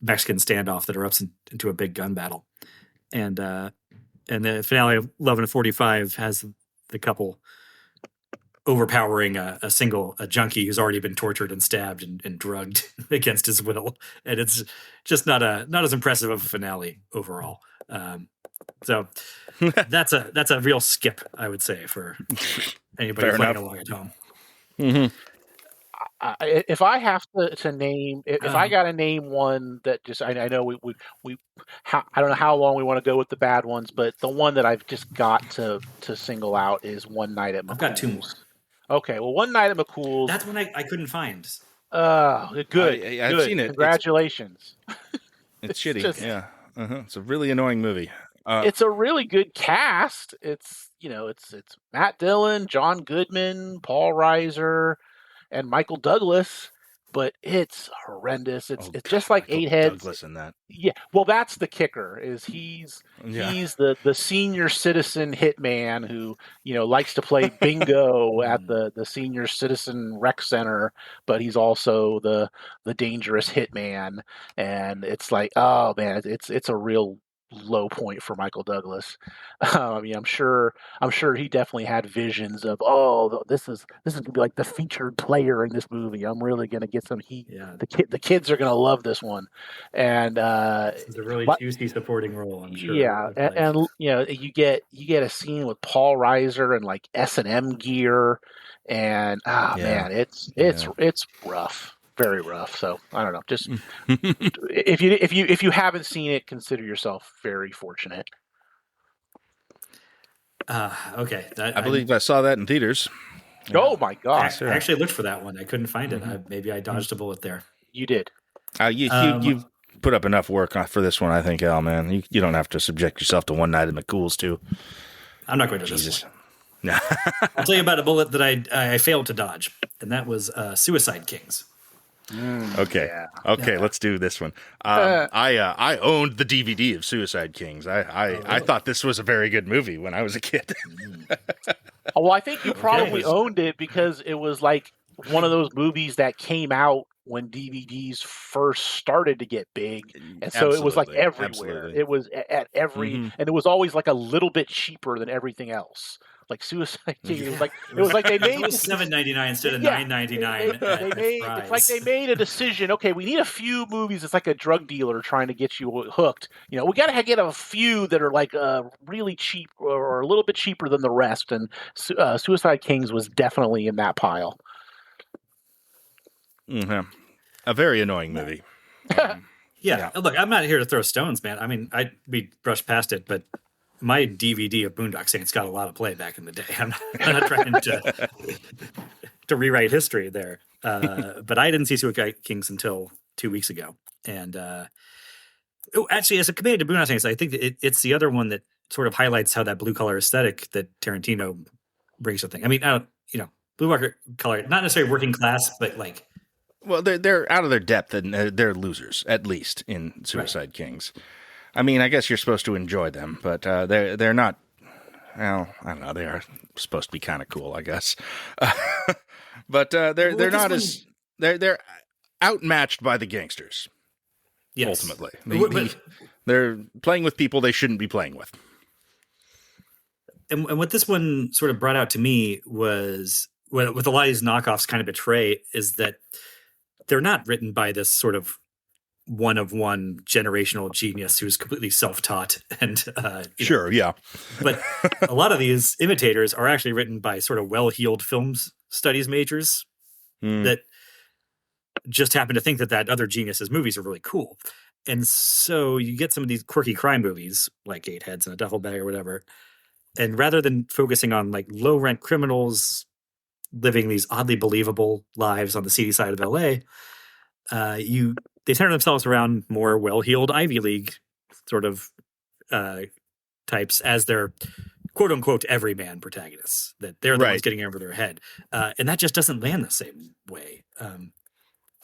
Mexican standoff that erupts into a big gun battle. And the finale of Love in a 45 has the couple overpowering a junkie who's already been tortured and stabbed and drugged against his will. And it's just not as impressive of a finale overall. So that's a real skip, I would say, for anybody playing along at home. Mm-hmm. If I have to name, if I got to name one that just, I know I don't know how long we want to go with the bad ones, but the one that I've just got to single out is One Night at McCool's. I've got 2 more. Okay, well, One Night at McCool's. That's one I couldn't find. Good. I've seen it. Congratulations. It's shitty. Yeah. It's a really annoying movie. It's a really good cast. It's Matt Dillon, John Goodman, Paul Reiser, and Michael Douglas. but it's horrendous. It's Oh it's God, just like Michael Eight Heads. Douglas in that. Yeah, well, that's the kicker. Is he's Yeah. he's the senior citizen hitman who likes to play bingo at the senior citizen rec center, but he's also the dangerous hitman, and it's like, oh man, it's a real low point for Michael Douglas. I mean, I'm sure he definitely had visions of, oh, this is gonna be like the featured player in this movie. I'm really gonna get some heat. Yeah. The kids are gonna love this one, and This is a really but juicy supporting role, I'm sure. yeah, and you get a scene with Paul Reiser and like S&M gear, and Yeah. man, it's Yeah. it's rough, very rough. So I don't know, just if you haven't seen it, consider yourself very fortunate. Okay. I believe I saw that in theaters. Oh my I gosh, actually looked for that one. I couldn't find it. Maybe I dodged a bullet there. you did. You put up enough work for this one, I think, Al, man. You don't have to subject yourself to One Night at McCool's, too. I'm not going to Jesus. this one. I'll tell you about a bullet that I failed to dodge, and that was Suicide Kings. Okay. Yeah. Okay, let's do this one. I owned the DVD of Suicide Kings. I thought this was a very good movie when I was a kid. Well, I think you probably Okay. owned it because it was like one of those movies that came out when DVDs first started to get big, and so it was like Absolutely, everywhere. absolutely. It was at every, and it was always like a little bit cheaper than everything else. Like Suicide King, it was like they made It was $7.99 instead of Yeah, $9.99 they at made Fry's. it's like they made a decision. Okay, we need a few movies. It's like a drug dealer trying to get you hooked. We got to get a few that are like really cheap or a little bit cheaper than the rest. And Suicide Kings was definitely in that pile. Mhm. A very annoying movie. Yeah. Look, I'm not here to throw stones, man. I mean, we brushed past it, but my DVD of Boondock Saints got a lot of play back in the day. I'm not trying to rewrite history there. But I didn't see Suicide Kings until 2 weeks ago. And actually, as a companion to Boondock Saints, I think it's the other one that sort of highlights how that blue collar aesthetic that Tarantino brings to things. I mean, blue collar, not necessarily working class, but like, Well, they're out of their depth and they're losers, at least in Suicide Kings. I mean, I guess you're supposed to enjoy them, but they're not. Well, I don't know. They are supposed to be kind of cool, I guess. But they're not as they're outmatched by the gangsters. yes. Ultimately, they're playing with people they shouldn't be playing with. And what this one sort of brought out to me was what a lot of these knockoffs kind of betray is that they're not written by this sort of one of one generational genius who's completely self-taught and Sure, yeah. But a lot of these imitators are actually written by sort of well-heeled films studies majors that just happen to think that other genius's movies are really cool. And so you get some of these quirky crime movies like Eight Heads and a Duffel Bag or whatever. And rather than focusing on like low-rent criminals living these oddly believable lives on the seedy side of LA, they center themselves around more well-heeled Ivy League sort of types as their quote-unquote everyman protagonists, that they're the ones getting over their head. And that just doesn't land the same way.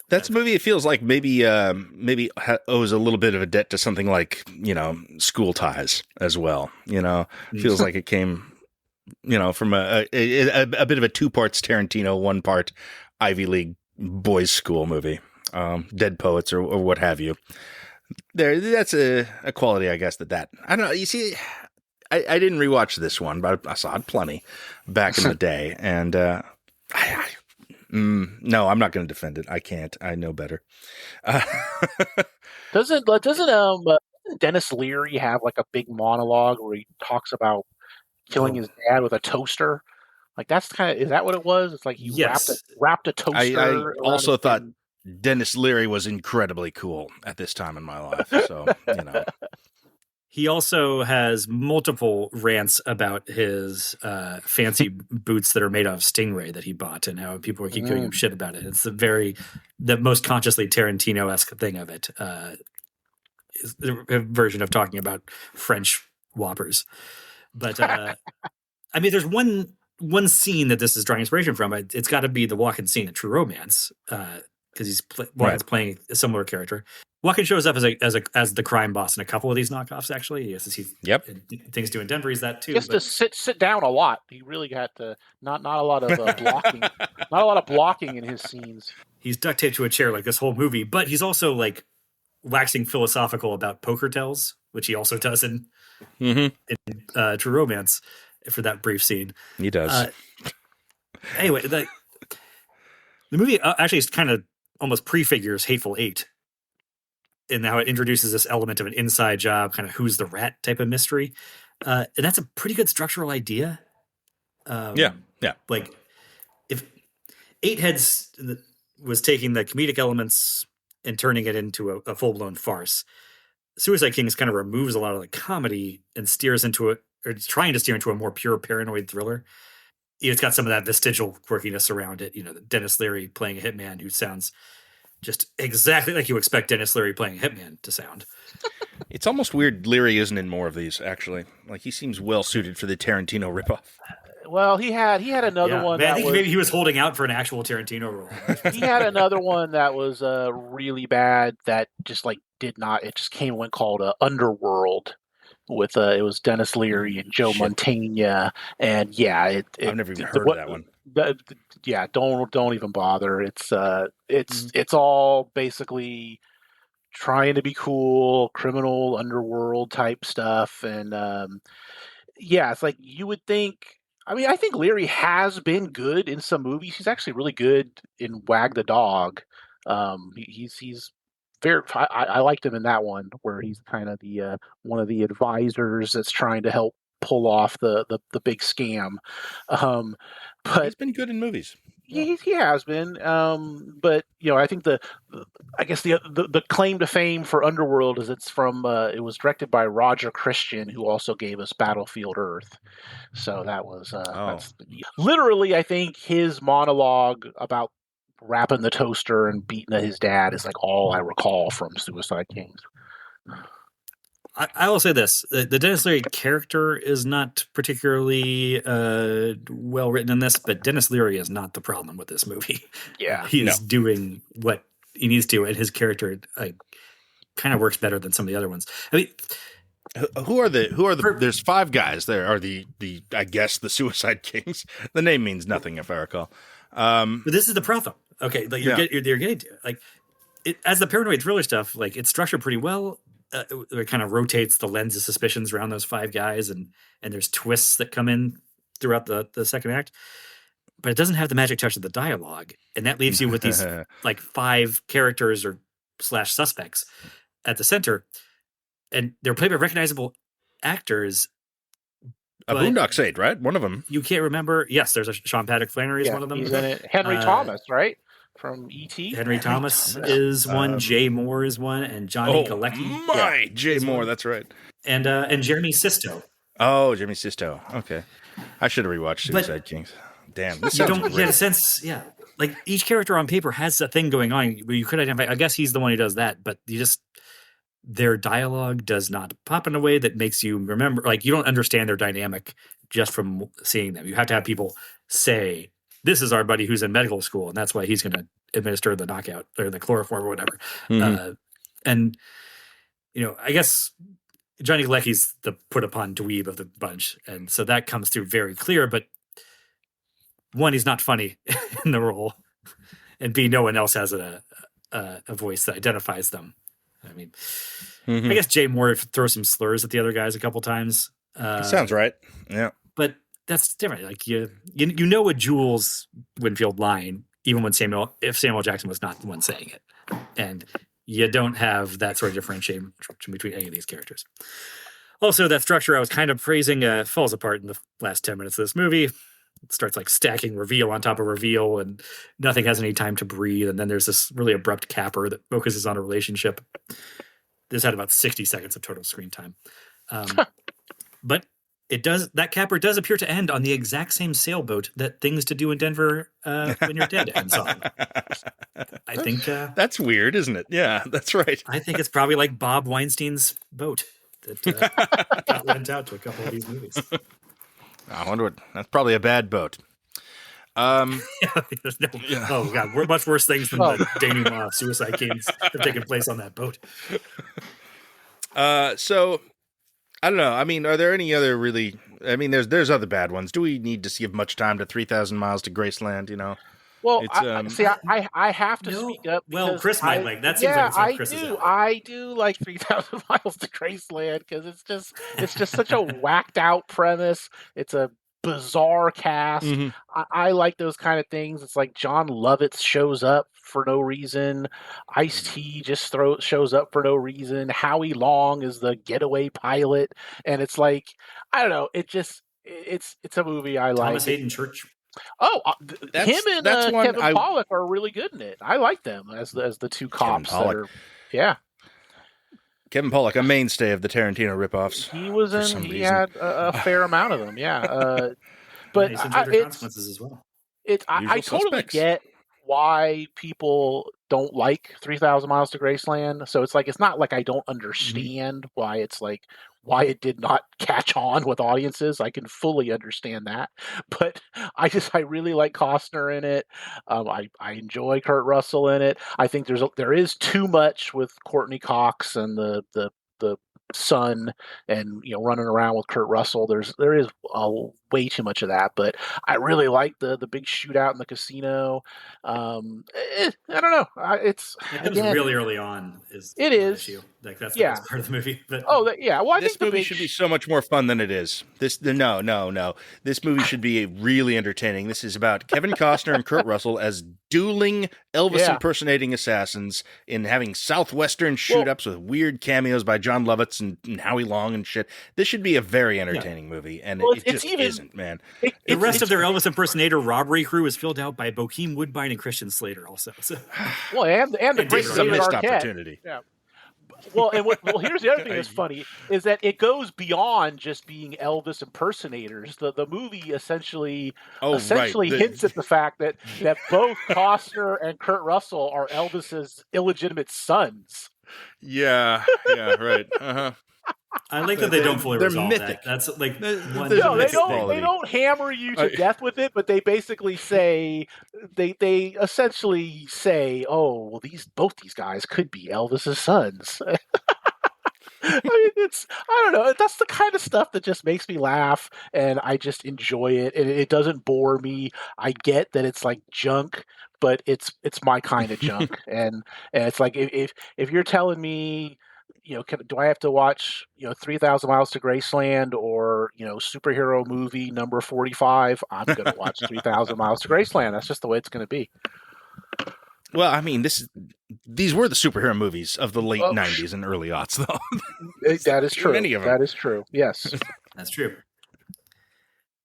That's a movie. It feels like maybe owes a little bit of a debt to something like School Ties as well. Feels like it came from a bit of a 2 parts Tarantino, 1 part Ivy League boys' school movie, Dead Poets or what have you. That's a quality, I guess. That I don't know. You see, I didn't rewatch this one, but I saw it plenty back in the day, and no, I'm not going to defend it. I can't. I know better. Doesn't Dennis Leary have like a big monologue where he talks about killing his dad with a toaster? Like that's is that what it was? It's like he wrapped a toaster. I also thought Dennis Leary was incredibly cool at this time in my life. So He also has multiple rants about his fancy boots that are made of stingray that he bought and how people keep giving him shit about it. It's the most consciously Tarantino-esque thing of it. Is the version of talking about French Whoppers. But I mean, there's one scene that this is drawing inspiration from. It's got to be the walk-in scene in True Romance. because he's playing a similar character. Walken shows up as the crime boss in a couple of these knockoffs. Actually, yes, things do in Denver. He's that too. He has to sit down a lot. He really got to not a lot of blocking, not a lot of blocking in his scenes. He's duct taped to a chair like this whole movie, but he's also like waxing philosophical about poker tells, which he also does in True Romance for that brief scene. He does. Anyway, the movie actually is kind of almost prefigures Hateful Eight in how it introduces this element of an inside job, kind of who's the rat type of mystery. And that's a pretty good structural idea. Yeah. Like if Eight Heads was taking the comedic elements and turning it into a full-blown farce, Suicide Kings kind of removes a lot of the comedy and steers into or trying to steer into a more pure paranoid thriller. It's got some of that vestigial quirkiness around it. Dennis Leary playing a hitman who sounds just exactly like you expect Dennis Leary playing a hitman to sound. It's almost weird Leary isn't in more of these, actually. Like, he seems well suited for the Tarantino ripoff. Well, he had another one. I think maybe he was holding out for an actual Tarantino role. He had another one that was really bad that just did not. It just came and went called Underworld. With it was Dennis Leary and Joe Mantegna, and I've never even heard of that one. Don't even bother. It's all basically trying to be cool, criminal underworld type stuff, and it's like you would think. I mean, I think Leary has been good in some movies. He's actually really good in Wag the Dog. He's very. I liked him in that one where he's kind of the one of the advisors that's trying to help pull off the big scam. But he's been good in movies. He has been. But I think the claim to fame for Underworld is it was directed by Roger Christian, who also gave us Battlefield Earth. So that was that's literally, I think, his monologue about wrapping the toaster and beating his dad is all I recall from Suicide Kings. I will say this: the Dennis Leary character is not particularly well written in this, but Dennis Leary is not the problem with this movie. Yeah, he's doing what he needs to, and his character kind of works better than some of the other ones. I mean, who are the? There's five guys. There are the I guess the Suicide Kings. The name means nothing, if I recall. But this is the problem. Okay, you're getting to it as the paranoid thriller stuff. It's structured pretty well. It kind of rotates the lens of suspicions around those five guys, and there's twists that come in throughout the second act. But it doesn't have the magic touch of the dialogue, and that leaves you with these five characters or / suspects at the center, and they're played by recognizable actors. A Boondock Saint, right? One of them. You can't remember. Yes, there's a Sean Paddock Flannery is one of them. He's in it. Henry Thomas, right? From E.T. Henry Thomas is one. Jay Moore is one, and Johnny Galecki. Jay Moore, that's right. And Jeremy Sisto. Oh, Jeremy Sisto. Okay, I should have rewatched Suicide Kings. Damn, this sounds great. Get a sense. Yeah, each character on paper has a thing going on. You could identify. I guess he's the one who does that, but their dialogue does not pop in a way that makes you remember. You don't understand their dynamic just from seeing them. You have to have people say, this is our buddy who's in medical school, and that's why he's going to administer the knockout or the chloroform or whatever. And I guess Johnny Galecki's the put upon dweeb of the bunch, and so that comes through very clear. But one, he's not funny in the role, and B, no one else has a voice that identifies them. I mean, I guess Jay Moore throws some slurs at the other guys a couple times. Sounds right. Yeah, but that's different. You know a Jules Winfield line, even when if Samuel Jackson was not the one saying it, and you don't have that sort of differentiation between any of these characters. Also, that structure I was kind of praising falls apart in the last 10 minutes of this movie. It starts stacking reveal on top of reveal, and nothing has any time to breathe. And then there's this really abrupt capper that focuses on a relationship. This had about 60 seconds of total screen time. But that capper does appear to end on the exact same sailboat that Things to Do in Denver When You're Dead ends on. I think that's weird, isn't it? Yeah, that's right. I think it's probably like Bob Weinstein's boat that got lent out to a couple of these movies. I wonder that's probably a bad boat. There's no, Yeah. oh god, we're much worse things than Oh. the denouement suicide games have taken place on that boat. So I don't know. I mean, are there any other really? I mean, there's other bad ones. Do we need to give much time to 3,000 Miles to Graceland? You know, Well, it's I have to No. speak up Well, because Chris might like that. Seems like yeah, it's up I Chris's do. alley. I do like 3,000 Miles to Graceland because it's just such a whacked out premise. It's a bizarre cast. Mhm. I like those kind of things. It's like John Lovitz shows up for no reason. Ice-T just shows up for no reason. Howie Long is the getaway pilot, and it's like I don't know. It's a movie I Thomas like. Hayden Church. Oh, That's- him and that's one Kevin I- Pollak are really good in it. I like them as the two Kevin cops that Pollak. are. Yeah, Kevin Pollak, a mainstay of the Tarantino ripoffs. he was for in. some He reason. had a fair amount of them. Yeah, Yeah, but he's in Deadly Consequences as well. I Usual totally Suspects. get why people don't like 3,000 Miles to Graceland. So it's like it's not like I don't understand why it's like why it did not catch on with audiences. I can fully understand that, but I really like Costner in it. I enjoy Kurt Russell in it. I think there is too much with Courtney Cox and the son and running around with Kurt Russell. There is way too much of that, but I really like the big shootout in the casino. I don't know. It's It comes again, really early on. Is It one is. issue. Like that's the Yeah. best part of the movie. But yeah. Well, I This think the movie big should be so much more fun than it is. No. This movie should be really entertaining. This is about Kevin Costner and Kurt Russell as dueling Elvis Yeah. impersonating assassins in having southwestern shoot-ups with weird cameos by John Lovitz and Howie Long and shit. This should be a very entertaining movie, and Well, it it's just even- isn't, man. the rest of their Elvis impersonator robbery crew is filled out by Bokeem Woodbine and Christian Slater. Also, so well, and the And great David It's a David missed Arquette. opportunity. Yeah. Well, here's the other thing that's funny is that it goes beyond just being Elvis impersonators. The movie essentially hints at the fact that both Costner and Kurt Russell are Elvis's illegitimate sons. Yeah, right. Uh-huh. I like that they don't fully They're resolve mythic. that. That's like There's one. a No, they mythic don't. quality. They don't hammer you to I- death with it, but they basically say they essentially say, "Oh, well, both these guys could be Elvis's sons." I mean, I don't know. That's the kind of stuff that just makes me laugh, and I just enjoy it. And it doesn't bore me. I get that it's like junk, but it's my kind of junk. and it's like if you're telling me, do I have to watch 3,000 Miles to Graceland or superhero movie number 45? I'm gonna watch 3,000 Miles to Graceland. That's just the way it's gonna be. Well, I mean, these were the superhero movies of the late Oh, 90s and early aughts, though. That is true. Many of them. That is true. Yes. That's true.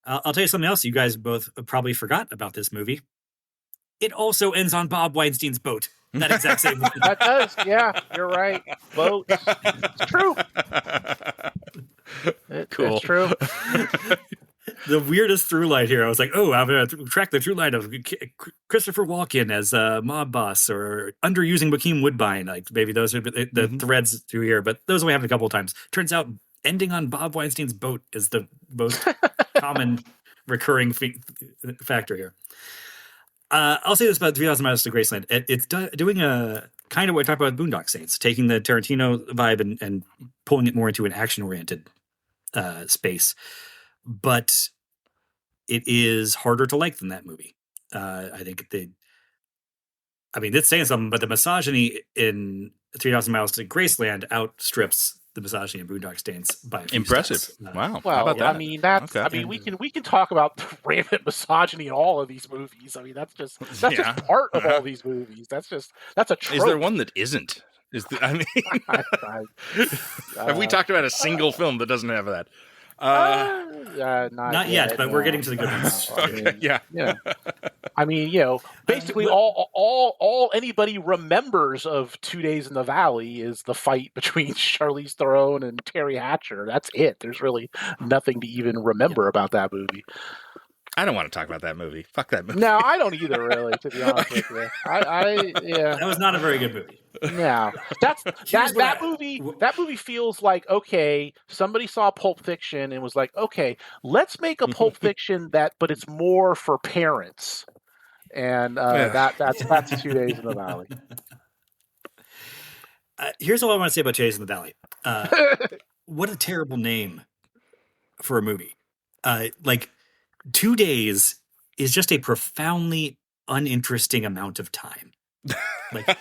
I'll tell you something else you guys both probably forgot about this movie. It also ends on Bob Weinstein's boat. That exact same movie. That does. Yeah, you're right. Boats. It's true. Cool. It's true. The weirdest through line here. I was like, oh, I'm going to track the through line of Christopher Walken as a mob boss or underusing Bokeem Woodbine. Like maybe those are the threads through here, but those only happened a couple of times. Turns out ending on Bob Weinstein's boat is the most common recurring factor here. I'll say this about 3,000 Miles to Graceland. It's doing a kind of what I talked about with Boondock Saints, taking the Tarantino vibe and pulling it more into an action-oriented space. But it is harder to like than that movie. I think it's saying something, but the misogyny in 3,000 Miles to Graceland outstrips the misogyny in Boondock Saints by a few Impressive. steps. Wow. How Well, about that? I mean, that's. Okay. I mean, we can talk about the rampant misogyny in all of these movies. I mean, that's just part of all these movies. That's a trope. Is there one that isn't? Have we talked about a single film that doesn't have that? Not yet, but we're getting to the good No, ones. I mean, Yeah. I mean, basically all anybody remembers of 2 Days in the Valley is the fight between Charlize Theron and Terry Hatcher. That's it. There's really nothing to even remember about that movie. I don't want to talk about that movie. Fuck that movie. No, I don't either, really, to be honest with you. Yeah. That was not a very good movie. No, Here's what that movie. That movie feels like, okay, somebody saw Pulp Fiction and was like, okay, let's make a Pulp Fiction but it's more for parents, and that's 2 Days in the Valley. Here's all I want to say about 2 Days in the Valley. What a terrible name for a movie. Like 2 days is just a profoundly uninteresting amount of time. Like,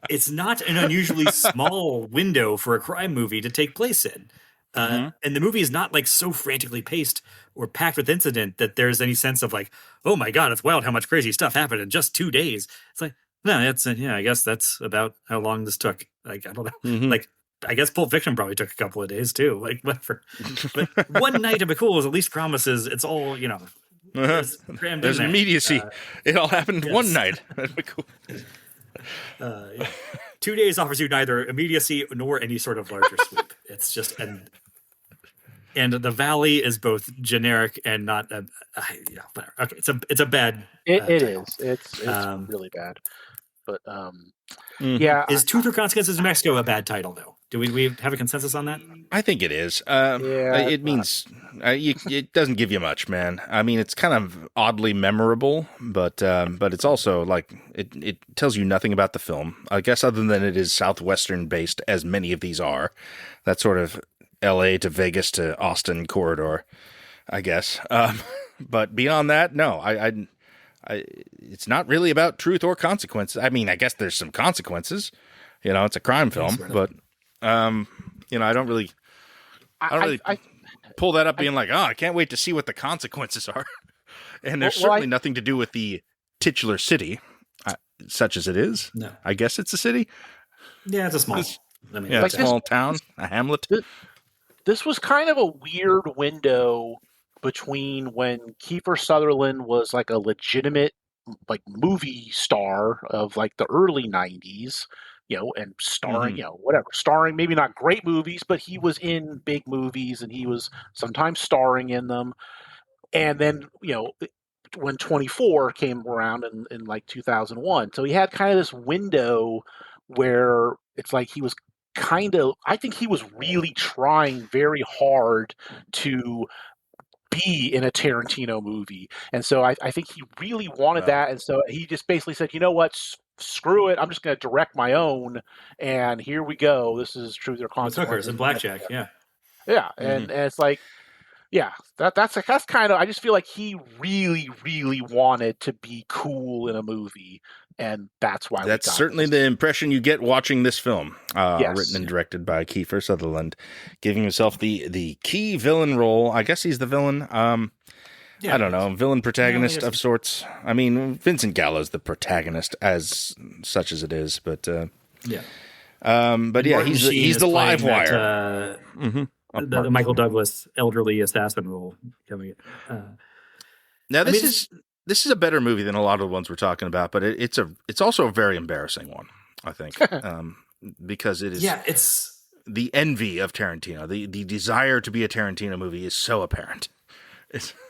it's not an unusually small window for a crime movie to take place in. And the movie is not like so frantically paced or packed with incident that there's any sense of like, oh my God, it's wild how much crazy stuff happened in just 2 days. It's like, no, I guess that's about how long this took. Like, I don't know. Like, I guess Pulp Fiction probably took a couple of days too. Like, whatever. But one night of McCool's at least promises it's all, there's immediacy. It all happened one night. 2 days offers you neither immediacy nor any sort of larger sweep. It's just and the Valley is both generic and not whatever. Okay, it's a bad. It is. It's really bad. But yeah, is Truth or Consequences of Mexico a bad title though? Do we have a consensus on that? I think it is. It means it doesn't give you much, man. I mean, it's kind of oddly memorable, but it's also like it tells you nothing about the film, I guess, other than it is Southwestern based, as many of these are. That sort of L.A. to Vegas to Austin corridor, I guess. But beyond that, no. It's not really about truth or consequences. I mean, I guess there's some consequences. It's a crime film, but I don't really pull that up being like, I can't wait to see what the consequences are. And there's certainly nothing to do with the titular city, such as it is. No, I guess it's a city. Yeah, it's a small. A small town, a hamlet. This was kind of a weird window between when Kiefer Sutherland was like a legitimate like movie star of like the early 90s, and starring, starring maybe not great movies, but he was in big movies and he was sometimes starring in them. And then, when 24 came around in like 2001. So he had kind of this window where it's like he was I think he was really trying very hard to be in a Tarantino movie. And so I think he really wanted that. And so he just basically said, you know what, screw it. I'm just going to direct my own. And here we go. This is Truth or Consequences. And Blackjack. Yeah. Yeah. And it's like, yeah, that's kind of, I just feel like he really, really wanted to be cool in a movie. And that's why that's certainly the impression you get watching this film, written and directed by Kiefer Sutherland, giving himself the key villain role. I guess he's the villain. I don't know, villain protagonist of sorts. I mean, Vincent Gallo's the protagonist as such as it is, but he's the live wire. The Michael Douglas elderly assassin role coming. Now this is a better movie than a lot of the ones we're talking about, but it's also a very embarrassing one, I think, because it is. Yeah, it's the envy of Tarantino. The desire to be a Tarantino movie is so apparent.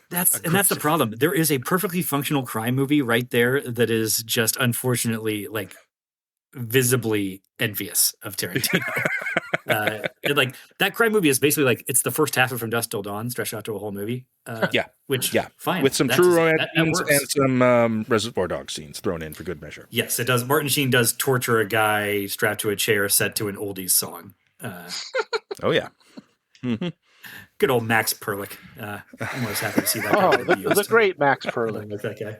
That's the problem. There is a perfectly functional crime movie right there that is just unfortunately like visibly envious of Tarantino. And like that crime movie is basically like it's the first half of From Dusk Till Dawn stretched out to a whole movie. Fine with some true romance and some Reservoir Dogs scenes thrown in for good measure. Yes, it does. Martin Sheen does torture a guy strapped to a chair set to an oldies song. Oh yeah, good old Max Perlich. I'm always happy to see that. The great Max Perlich. That guy.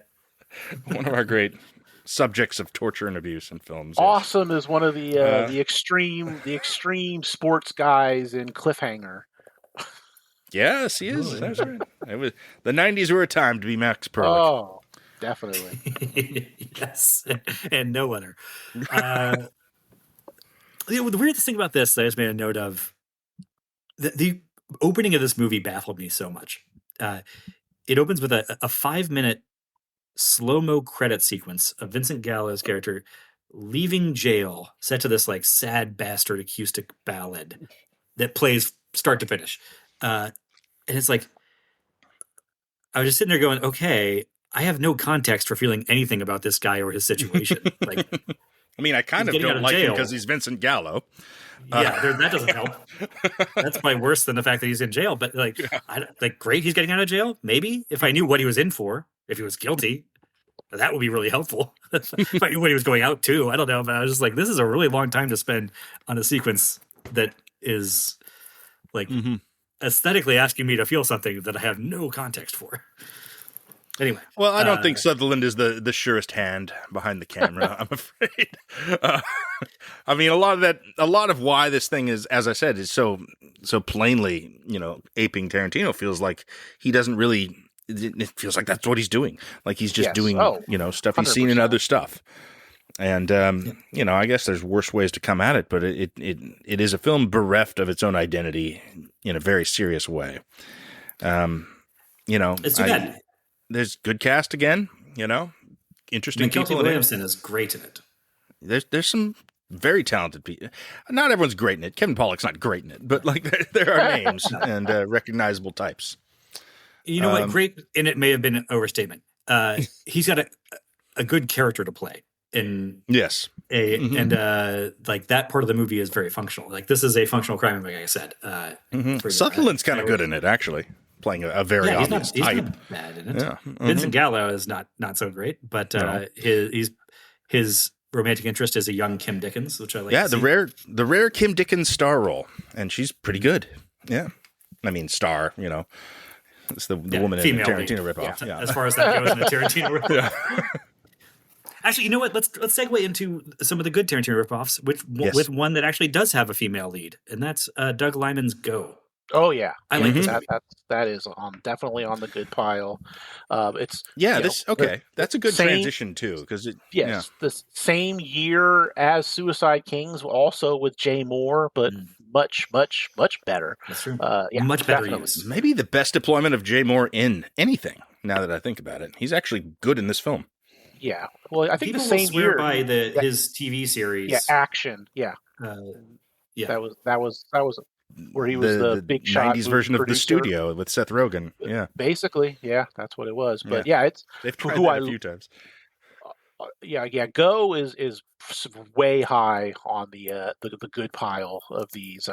One of our great subjects of torture and abuse in films. Awesome is one of the extreme sports guys in Cliffhanger. Yes, he is. That's right. The 90s were a time to be Max Perlich. Oh, definitely. Yes, and no other. The weirdest thing about this that I just made a note of, the opening of this movie baffled me so much. It opens with a 5-minute slow-mo credit sequence of Vincent Gallo's character leaving jail, set to this like sad bastard acoustic ballad that plays start to finish. And it's like, I was just sitting there going, okay, I have no context for feeling anything about this guy or his situation. Like, I mean, I he's kind of getting out don't of like him jail. because he's Vincent Gallo. Yeah, that doesn't help. That's probably worse than the fact that he's in jail. But like, great, he's getting out of jail. Maybe if I knew what he was in for, if he was guilty, that would be really helpful. If I knew what he was going out to, I don't know. But I was just like, this is a really long time to spend on a sequence that is like aesthetically asking me to feel something that I have no context for. Anyway, well, I don't think Sutherland is the surest hand behind the camera. I'm afraid. I mean, a lot of why this thing is, as I said, is so plainly, aping Tarantino. Feels like he doesn't really. It feels like that's what he's doing. Like he's just doing, stuff he's seen in 100%. other stuff. And I guess there's worse ways to come at it, but it is a film bereft of its own identity in a very serious way. It's too bad. There's good cast again, interesting Kelsey people. Williamson is great in it. There's some very talented people. Not everyone's great in it. Kevin Pollak's not great in it, but like there are names and recognizable types. You know what? Great in it may have been an overstatement. He's got a good character to play. And yes, and like that part of the movie is very functional. Like this is a functional crime movie, like I said. Sutherland's kind of good in it, actually, playing a very obvious type. He's not bad in it. Yeah. Vincent Gallo is not so great, but his romantic interest is a young Kim Dickens, which I like. Yeah, the rare Kim Dickens star role, and she's pretty good. Yeah, I mean star, it's the woman in the Tarantino ripoff. Yeah, as far as that goes in the Tarantino ripoff. Actually, you know what? Let's segue into some of the good Tarantino ripoffs, with one that actually does have a female lead, and that's Doug Liman's Go. Oh yeah, I like this. That is definitely on the good pile. It's that's a good transition too, because the same year as Suicide Kings, also with Jay Moore, but much better. That's true. Much better use. Maybe the best deployment of Jay Moore in anything. Now that I think about it, he's actually good in this film. Yeah, well, I think people the same will swear year by his TV series. Yeah, Action. Yeah, that was where he was the big shot 90s version producer. Of The Studio with Seth Rogen. Yeah, basically, yeah, that's what it was. But it's they've tried that a few times. Go is way high on the good pile of these.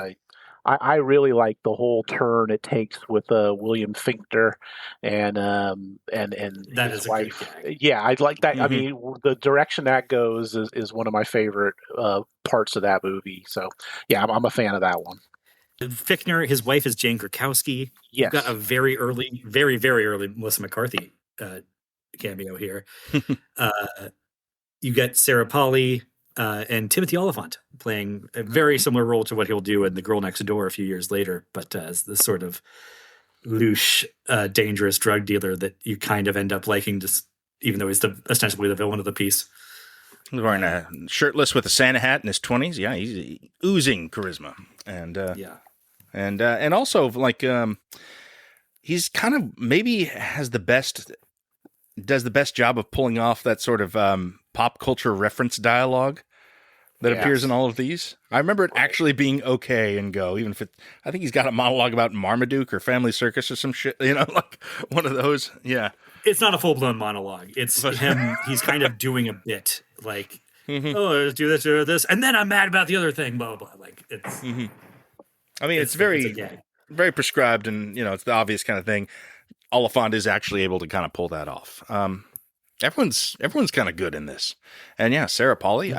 I really like the whole turn it takes with William Fichtner and that his is wife. Yeah, I like that. I mean, the direction that goes is one of my favorite parts of that movie. So yeah, I'm a fan of that one. Fichtner, his wife is Jane Krakowski. Yes. You've got a very early, very early Melissa McCarthy cameo here. You get Sarah Polley and Timothy Olyphant playing a very similar role to what he'll do in The Girl Next Door a few years later, but as this sort of louche, dangerous drug dealer that you kind of end up liking, just even though he's ostensibly the villain of the piece. He's wearing a shirtless with a Santa hat in his 20s. Yeah, he's oozing charisma, and and also like he's kind of maybe does the best job of pulling off that sort of pop culture reference dialogue that appears in all of these. I remember it actually being okay in Go, even if I think he's got a monologue about Marmaduke or Family Circus or some shit, like one of those. Yeah. It's not a full-blown monologue. It's him. He's kind of doing a bit like, oh, let's do this. And then I'm mad about the other thing, blah, blah, blah. Like it's, I mean, it's very prescribed and, it's the obvious kind of thing. Oliphant is actually able to kind of pull that off. Everyone's kind of good in this. And Sarah Polley,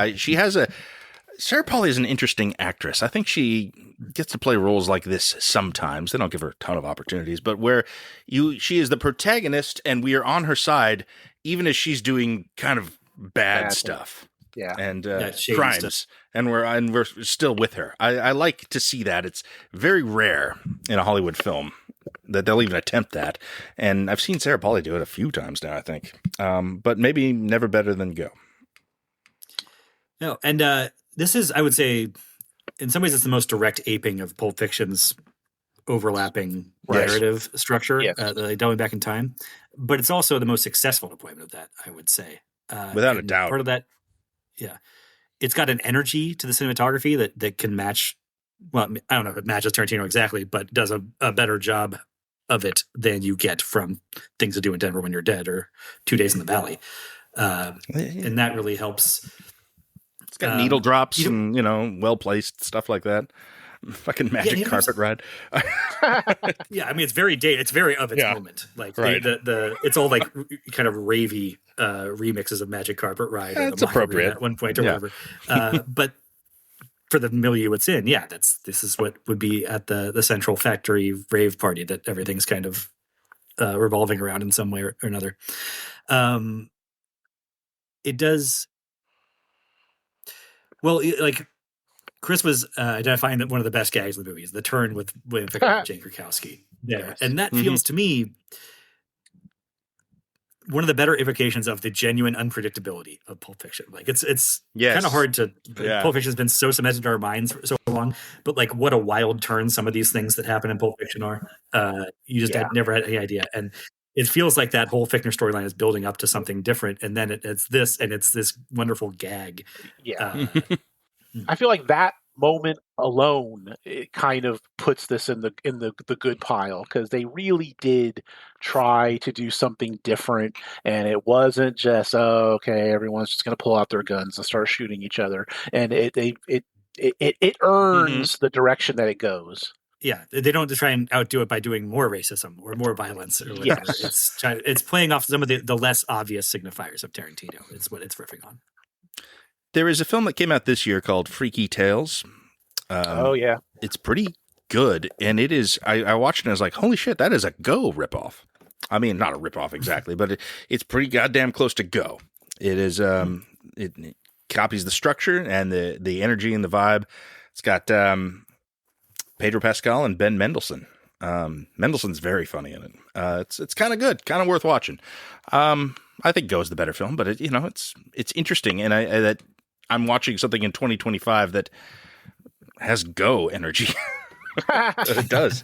Sarah Polley is an interesting actress. I think she gets to play roles like this sometimes. They don't give her a ton of opportunities, but where she is the protagonist and we are on her side, even as she's doing kind of bad stuff. Yeah. And crimes. Stuff. And we're still with her. I like to see that. It's very rare in a Hollywood film that they'll even attempt that. And I've seen Sarah Polley do it a few times now, I think. But maybe never better than Go. No, and this is, I would say, in some ways, it's the most direct aping of Pulp Fiction's overlapping narrative structure, going back in time. But it's also the most successful deployment of that, I would say. Without a doubt. Part of that, it's got an energy to the cinematography that can match. Well, I don't know if it matches Tarantino exactly, but does a better job of it than you get from Things to Do in Denver When You're Dead or 2 Days in the Valley. And that really helps. It's got needle drops you know- and, well placed stuff like that. Fucking magic Yeah, carpet ride. Yeah, I mean it's very of its Yeah. moment. Like Right. the it's all like kind of ravey remixes of Magic Carpet Ride or That's the Macarena appropriate. at one point or Yeah. whatever. But for the milieu it's in, yeah, this is what would be at the central factory rave party that everything's kind of revolving around in some way or another. It does well. Like Chris was identifying that one of the best gags in the movie is the turn with William Fichtner and Jane Krakowski there, Yes. and that Mhm. feels to me one of the better evocations of the genuine unpredictability of Pulp Fiction. Like it's Yes. kind of hard to. Yeah. Pulp Fiction has been so cemented in our minds for so long, but like what a wild turn some of these things that happen in Pulp Fiction are. You just never had any idea, and it feels like that whole Fichtner storyline is building up to something different, and then it's this wonderful gag. Yeah. I feel like that moment alone, it kind of puts this in the good pile, because they really did try to do something different, and it wasn't just okay, everyone's just going to pull out their guns and start shooting each other, and it earns the direction that it goes. Yeah, they don't try and outdo it by doing more racism or more violence or whatever. Yes. It's playing off some of the less obvious signifiers of Tarantino. It's what it's riffing on. There is a film that came out this year called Freaky Tales. Oh yeah, It's pretty good, and it is. I watched it and I was like, holy shit, that is a Go ripoff. I mean, not a ripoff exactly, but it's pretty goddamn close to Go. It is. It copies the structure and the energy and the vibe. It's got Pedro Pascal and Ben Mendelsohn. Mendelsohn's very funny in it. It's kind of good, kind of worth watching. I think Go is the better film, but it's interesting, and I'm watching something in 2025 that has Go energy. It does.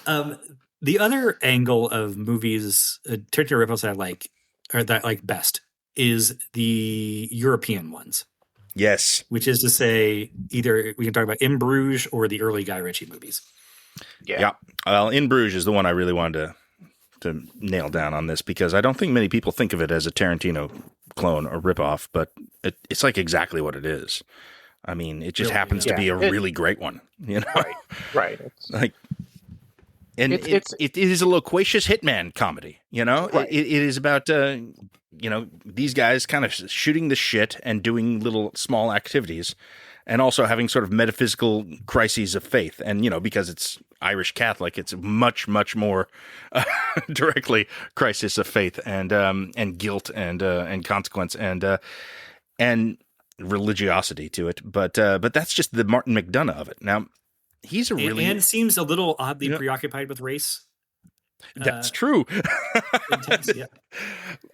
The other angle of movies, Tarantino ripoffs that I like best is the European ones. Yes. Which is to say, either we can talk about In Bruges or the early Guy Ritchie movies. Yeah. Well, In Bruges is the one I really wanted to nail down on this, because I don't think many people think of it as a Tarantino clone or ripoff, but it's like exactly what it is. I mean, it just happens to be a really great one, Right. It is a loquacious hitman comedy, Right. It is about these guys kind of shooting the shit and doing little small activities, and also having sort of metaphysical crises of faith. And, because it's Irish Catholic, it's much, much more directly crisis of faith and guilt and consequence and religiosity to it. But that's just the Martin McDonagh of it. Now, he's a really... And seems a little oddly preoccupied with race. That's true. Intense, yeah.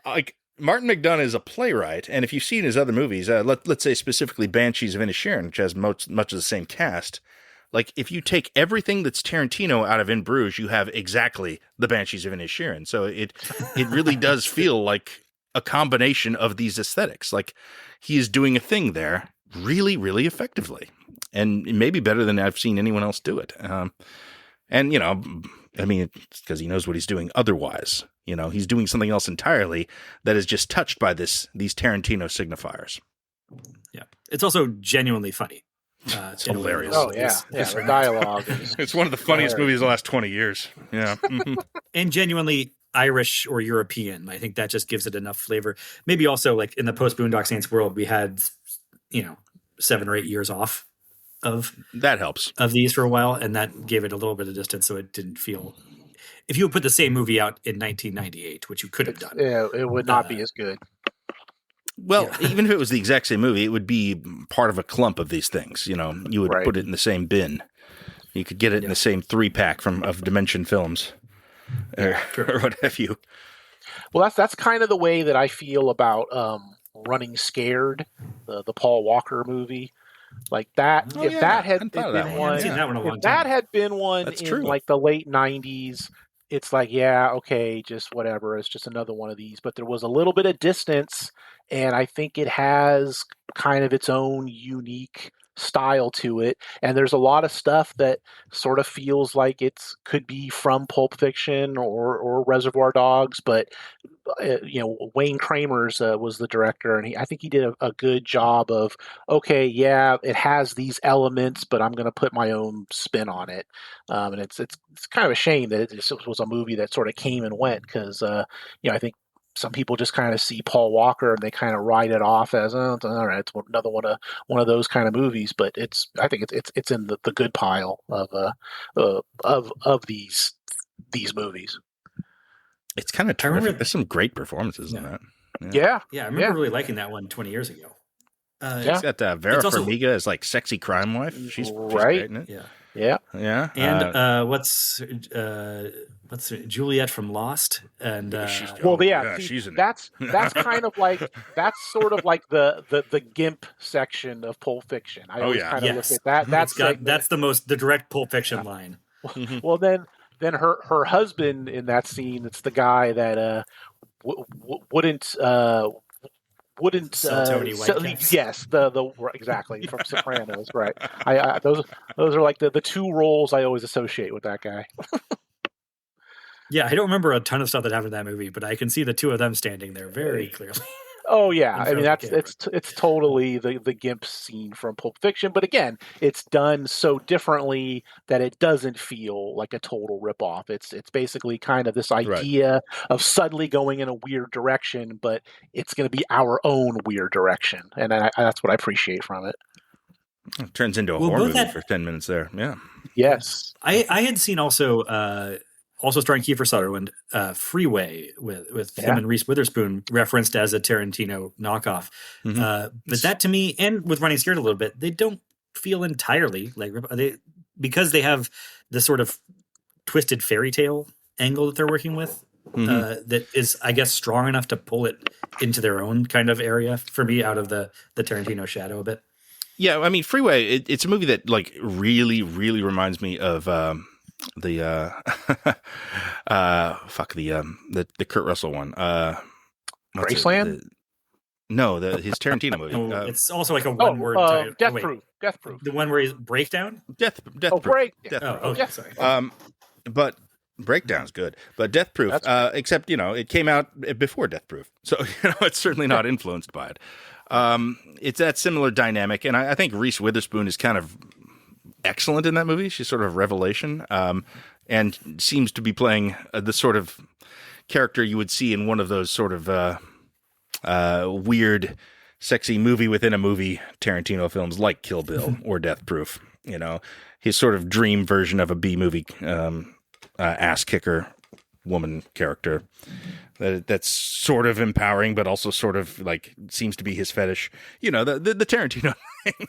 Like, Martin McDonagh is a playwright, and if you've seen his other movies, let's say specifically Banshees of Inisherin, which has much of the same cast, like if you take everything that's Tarantino out of In Bruges, you have exactly the Banshees of Inisherin. So it really does feel like a combination of these aesthetics. Like he is doing a thing there really, really effectively, and maybe better than I've seen anyone else do it. And I mean, it's because he knows what he's doing otherwise. He's doing something else entirely that is just touched by these Tarantino signifiers. Yeah. It's also genuinely funny. It's hilarious. Oh, yeah. The dialogue. It's one of the funniest movies of the last 20 years. Yeah. And genuinely Irish or European. I think that just gives it enough flavor. Maybe also like in the post Boondock Saints world, we had, 7 or 8 years off of that helps of these for a while, and that gave it a little bit of distance, so it didn't feel. If you would put the same movie out in 1998, which you could have done, it would not be as good. Well, even if it was the exact same movie, it would be part of a clump of these things. You would put it in the same bin. You could get it in the same 3-pack of Dimension Films, or what have you. Well, that's kind of the way that I feel about Running Scared, the Paul Walker movie. Like that, that had been one That's in true. like the late 90s, it's like, okay, just whatever. It's just another one of these. But there was a little bit of distance, and I think it has kind of its own unique style to it, and there's a lot of stuff that sort of feels like it's could be from Pulp Fiction or Reservoir Dogs, but Wayne Kramers was the director, and I think he did a good job of, okay, yeah, it has these elements, but I'm going to put my own spin on it. And it's kind of a shame that it was a movie that sort of came and went because I think some people just kind of see Paul Walker and they kind of write it off as, oh, all right, it's another one of those kind of movies. But I think it's in the good pile of these movies. It's kind of terrific. There's some great performances in that. Yeah. I remember really liking that one 20 years ago. It's got Vera Farmiga as like sexy crime wife. She's great in it. Yeah. And what's Juliet from Lost? And she's in that's kind of like that's sort of like the GIMP section of Pulp Fiction. I always kind of look at that. That's the direct Pulp Fiction line. Well, then her husband in that scene, it's the guy that wouldn't sell Tony Whitecaps. Yes, the exactly from Sopranos, right? I those are like the two roles I always associate with that guy. Yeah, I don't remember a ton of stuff that happened in that movie, but I can see the two of them standing there very clearly. Oh yeah, I mean it's totally the GIMP scene from Pulp Fiction, but again, it's done so differently that it doesn't feel like a total ripoff. It's basically kind of this idea of suddenly going in a weird direction, but it's going to be our own weird direction, and that's what I appreciate from it. It turns into a horror movie for 10 minutes there. Yeah. Yes. I had seen also starring Kiefer Sutherland, Freeway with him and Reese Witherspoon, referenced as a Tarantino knockoff. But that to me, and with Running Scared a little bit, they don't feel entirely like because they have this sort of twisted fairy tale angle that they're working with that is, I guess, strong enough to pull it into their own kind of area for me out of the Tarantino shadow a bit. Yeah, I mean, Freeway, it's a movie that like really, really reminds me of the Kurt Russell one. Graceland? His Tarantino movie. It's also like a one word title. Death Proof. The one where he's Breakdown? Death Proof. Sorry. But Breakdown's good. But Death Proof, except, it came out before Death Proof. So, it's certainly not influenced by it. It's that similar dynamic, and I think Reese Witherspoon is kind of excellent in that movie. She's sort of a revelation, and seems to be playing the sort of character you would see in one of those sort of weird, sexy movie within a movie Tarantino films like Kill Bill or Death Proof. His sort of dream version of a B movie ass kicker woman character. That's sort of empowering, but also sort of like seems to be his fetish. The Tarantino thing.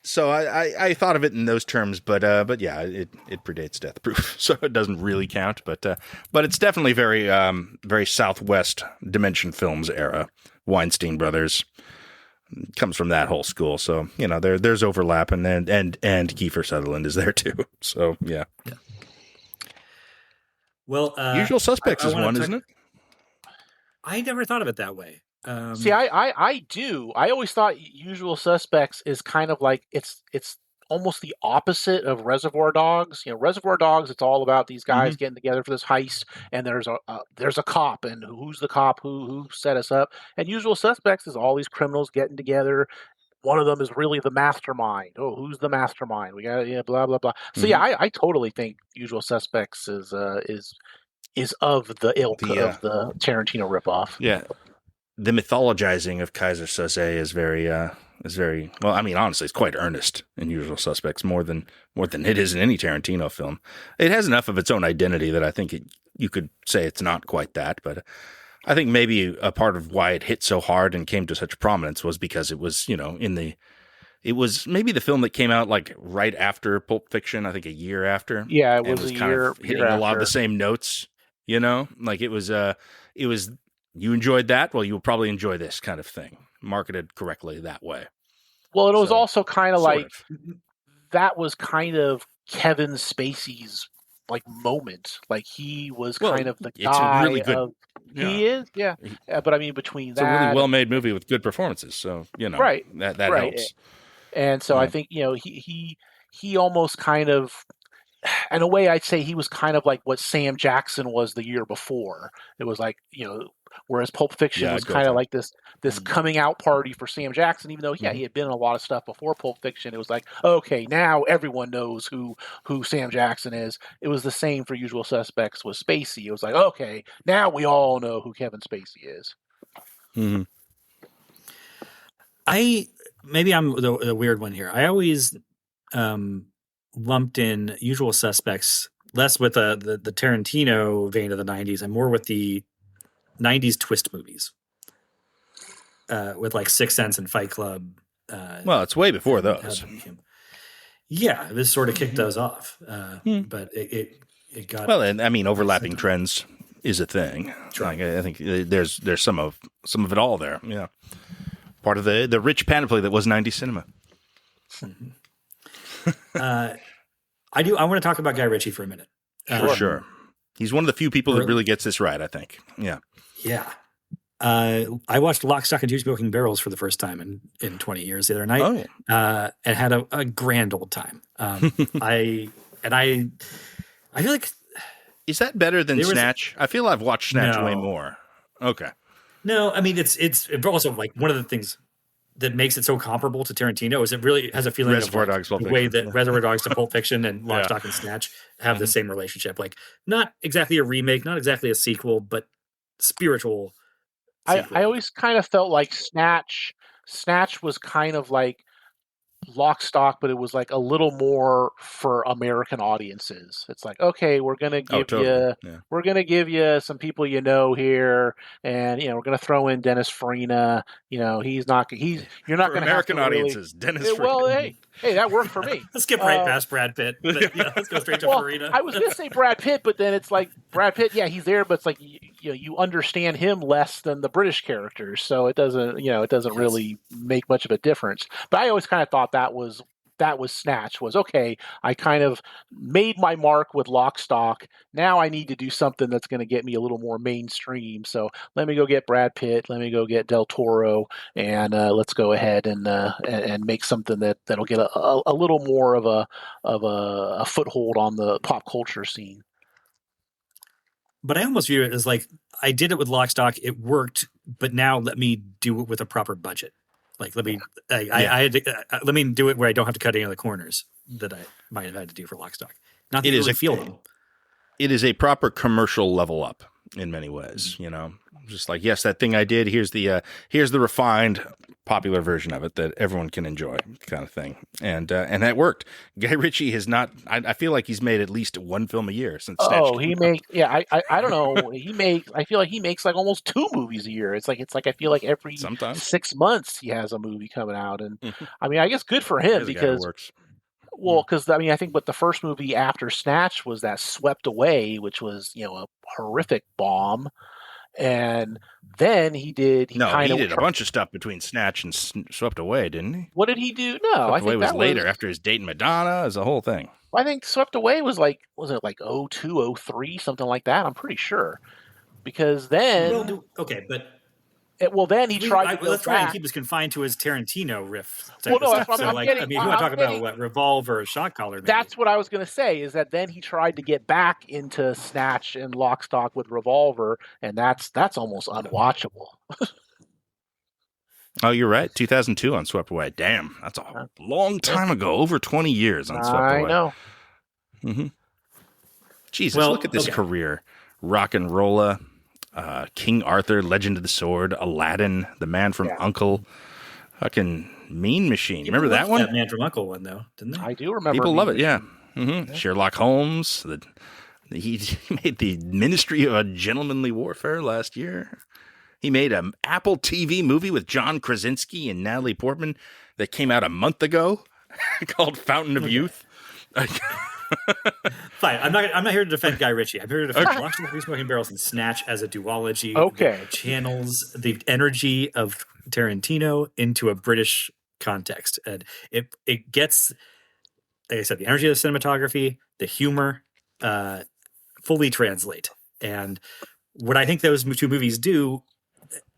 So I thought of it in those terms, but yeah, it predates Death Proof, so it doesn't really count. But it's definitely very very Southwest Dimension Films era. Weinstein Brothers comes from that whole school, so there's overlap, and Kiefer Sutherland is there too. So yeah. Well, Usual Suspects is one, isn't it? I never thought of it that way. See, I do. I always thought Usual Suspects is kind of like it's almost the opposite of Reservoir Dogs. Reservoir Dogs, it's all about these guys getting together for this heist, and there's a cop, and who's the cop who set us up. And Usual Suspects is all these criminals getting together. One of them is really the mastermind. Oh, who's the mastermind? We got blah blah blah. So I totally think Usual Suspects is of the ilk of the Tarantino ripoff. Yeah. The mythologizing of Kaiser Soze is very well. I mean, honestly, it's quite earnest in Usual Suspects, more than it is in any Tarantino film. It has enough of its own identity that I think you could say it's not quite that. But I think maybe a part of why it hit so hard and came to such prominence was because it was it was maybe the film that came out like right after Pulp Fiction. I think a year after. Yeah, it was a kind year of hitting a lot of the same notes. Like it was. You enjoyed that? Well, you will probably enjoy this kind of thing, marketed correctly that way. Well, it was also kind of like that was kind of Kevin Spacey's like moment. Like he was kind of the guy. It's a really good He is, yeah. He- But I mean, between It's a really that, well-made movie with good performances, so right, that right, helps. and so I Yeah. think he almost kind of, in a way, I'd say he was kind of like what Sam Jackson was the year before. It was like, whereas Pulp Fiction Yeah, was I'd go with kind of that. like this coming out party for Sam Jackson, even though, yeah, Mhm. he had been in a lot of stuff before Pulp Fiction. It was like, okay, now everyone knows who Sam Jackson is. It was the same for Usual Suspects with Spacey. It was like, okay, now we all know who Kevin Spacey is. Mhm. Maybe I'm the weird one here. I always lumped in Usual Suspects less with the Tarantino vein of the '90s and more with the '90s twist movies, with like Sixth Sense and Fight Club. Well, it's way before And how those. that became. Yeah, this sort of kicked those off, Hmm. but it got Well, and I mean, overlapping trends is a thing. Sure. Like, I think there's some of it all there. Yeah, part of the rich panoply that was '90s cinema. I want to talk about Guy Ritchie for a minute. For sure, he's one of the few people that really gets this right. I think. Yeah. Yeah. I watched Lock, Stock, and Two Smoking Barrels for the first time in 20 years the other night, and had a grand old time. I feel like, is that better than Snatch? I feel I've watched Snatch way more. Okay. No, I mean it's also like one of the things that makes it so comparable to Tarantino is it really has a feeling Reservoir of like Dogs, Pulp the way Fiction. that Reservoir Dogs to Pulp Fiction and Lock, Stock, and Snatch have the same relationship. Like not exactly a remake, not exactly a sequel, but spiritual. I always kind of felt like Snatch was kind of like Lock, Stock, but it was like a little more for American audiences. It's like, okay, we're gonna give you some people here, and we're gonna throw in Dennis Farina. You're not for gonna American have to audiences. Really, Dennis well, Farina. hey, that worked for me. Let's skip right past Brad Pitt. But, let's go straight to Farina. I was gonna say Brad Pitt, but then it's like Brad Pitt, yeah, he's there, but it's like you understand him less than the British characters, so it doesn't really make much of a difference. But I always kind of thought that was Snatch was okay. I kind of made my mark with Lock, Stock. Now I need to do something that's going to get me a little more mainstream. So let me go get Brad Pitt. Let me go get Del Toro, and let's go ahead and make something that'll get a little more of a foothold on the pop culture scene. But I almost view it as like I did it with Lock, Stock. It worked, but now let me do it with a proper budget. Like let me let me do it where I don't have to cut any of the corners that I might have had to do for Lock, Stock. Not that you really feel them. It is a proper commercial level up in many ways. Just like, yes, that thing I did. Here's the refined, popular version of it that everyone can enjoy, kind of thing. And that worked. Guy Ritchie has not. I feel like he's made at least one film a year since. Oh, he makes. Yeah, I don't know. I feel like he makes like almost 2 movies a year. It's like I feel like every sometimes 6 months he has a movie coming out, and I mean, I guess good for him because. Well, because I mean, I think, but the first movie after Snatch was that Swept Away, which was a horrific bomb, and then he did. He did a bunch of stuff between Snatch and Swept Away, didn't he? What did he do? No, Swept Away was later after his date in Madonna, as a whole thing. I think Swept Away was like, was it like 02, 03, something like that? I'm pretty sure, because then then he tried to go let's back. try and keep us confined to his Tarantino riff. Well, no, that's what I'm getting. I mean, you want to talk about what Revolver or Shot Caller? Maybe. That's what I was going to say. Is that then he tried to get back into Snatch and Lock, Stock with Revolver, and that's almost unwatchable. Oh, you're right. 2002 on Swept Away. Damn, that's a long time ago. Over 20 years on Swept Away. I know. Mm-hmm. Jesus, look at this career: Rock and Rolla. King Arthur, Legend of the Sword, Aladdin, The Man from U.N.C.L.E., fucking Mean Machine. Remember that one? That Man from U.N.C.L.E. one, though, didn't they? I do remember. People love it, yeah. Mm-hmm. Sherlock Holmes. He made the Ministry of Gentlemanly Warfare last year. He made an Apple TV movie with John Krasinski and Natalie Portman that came out a month ago called Fountain of Youth. Fine. I'm not here to defend Guy Ritchie. I'm here to defend Lock, Stock, and Two Smoking Barrels and Snatch as a duology. Okay. That channels the energy of Tarantino into a British context, and it gets, like I said, the energy of the cinematography, the humor, fully translate. And what I think those two movies do,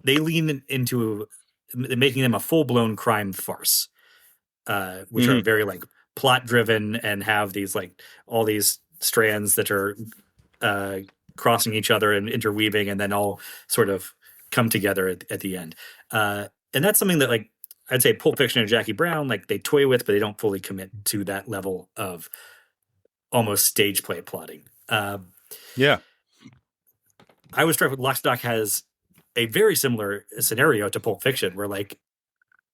they lean into making them a full-blown crime farce, which are very like plot-driven and have these like all these strands that are crossing each other and interweaving, and then all sort of come together at the end. And that's something that, like, I'd say Pulp Fiction and Jackie Brown, like, they toy with, but they don't fully commit to that level of almost stage play plotting. Yeah. I was struck with Lock, Stock has a very similar scenario to Pulp Fiction, where like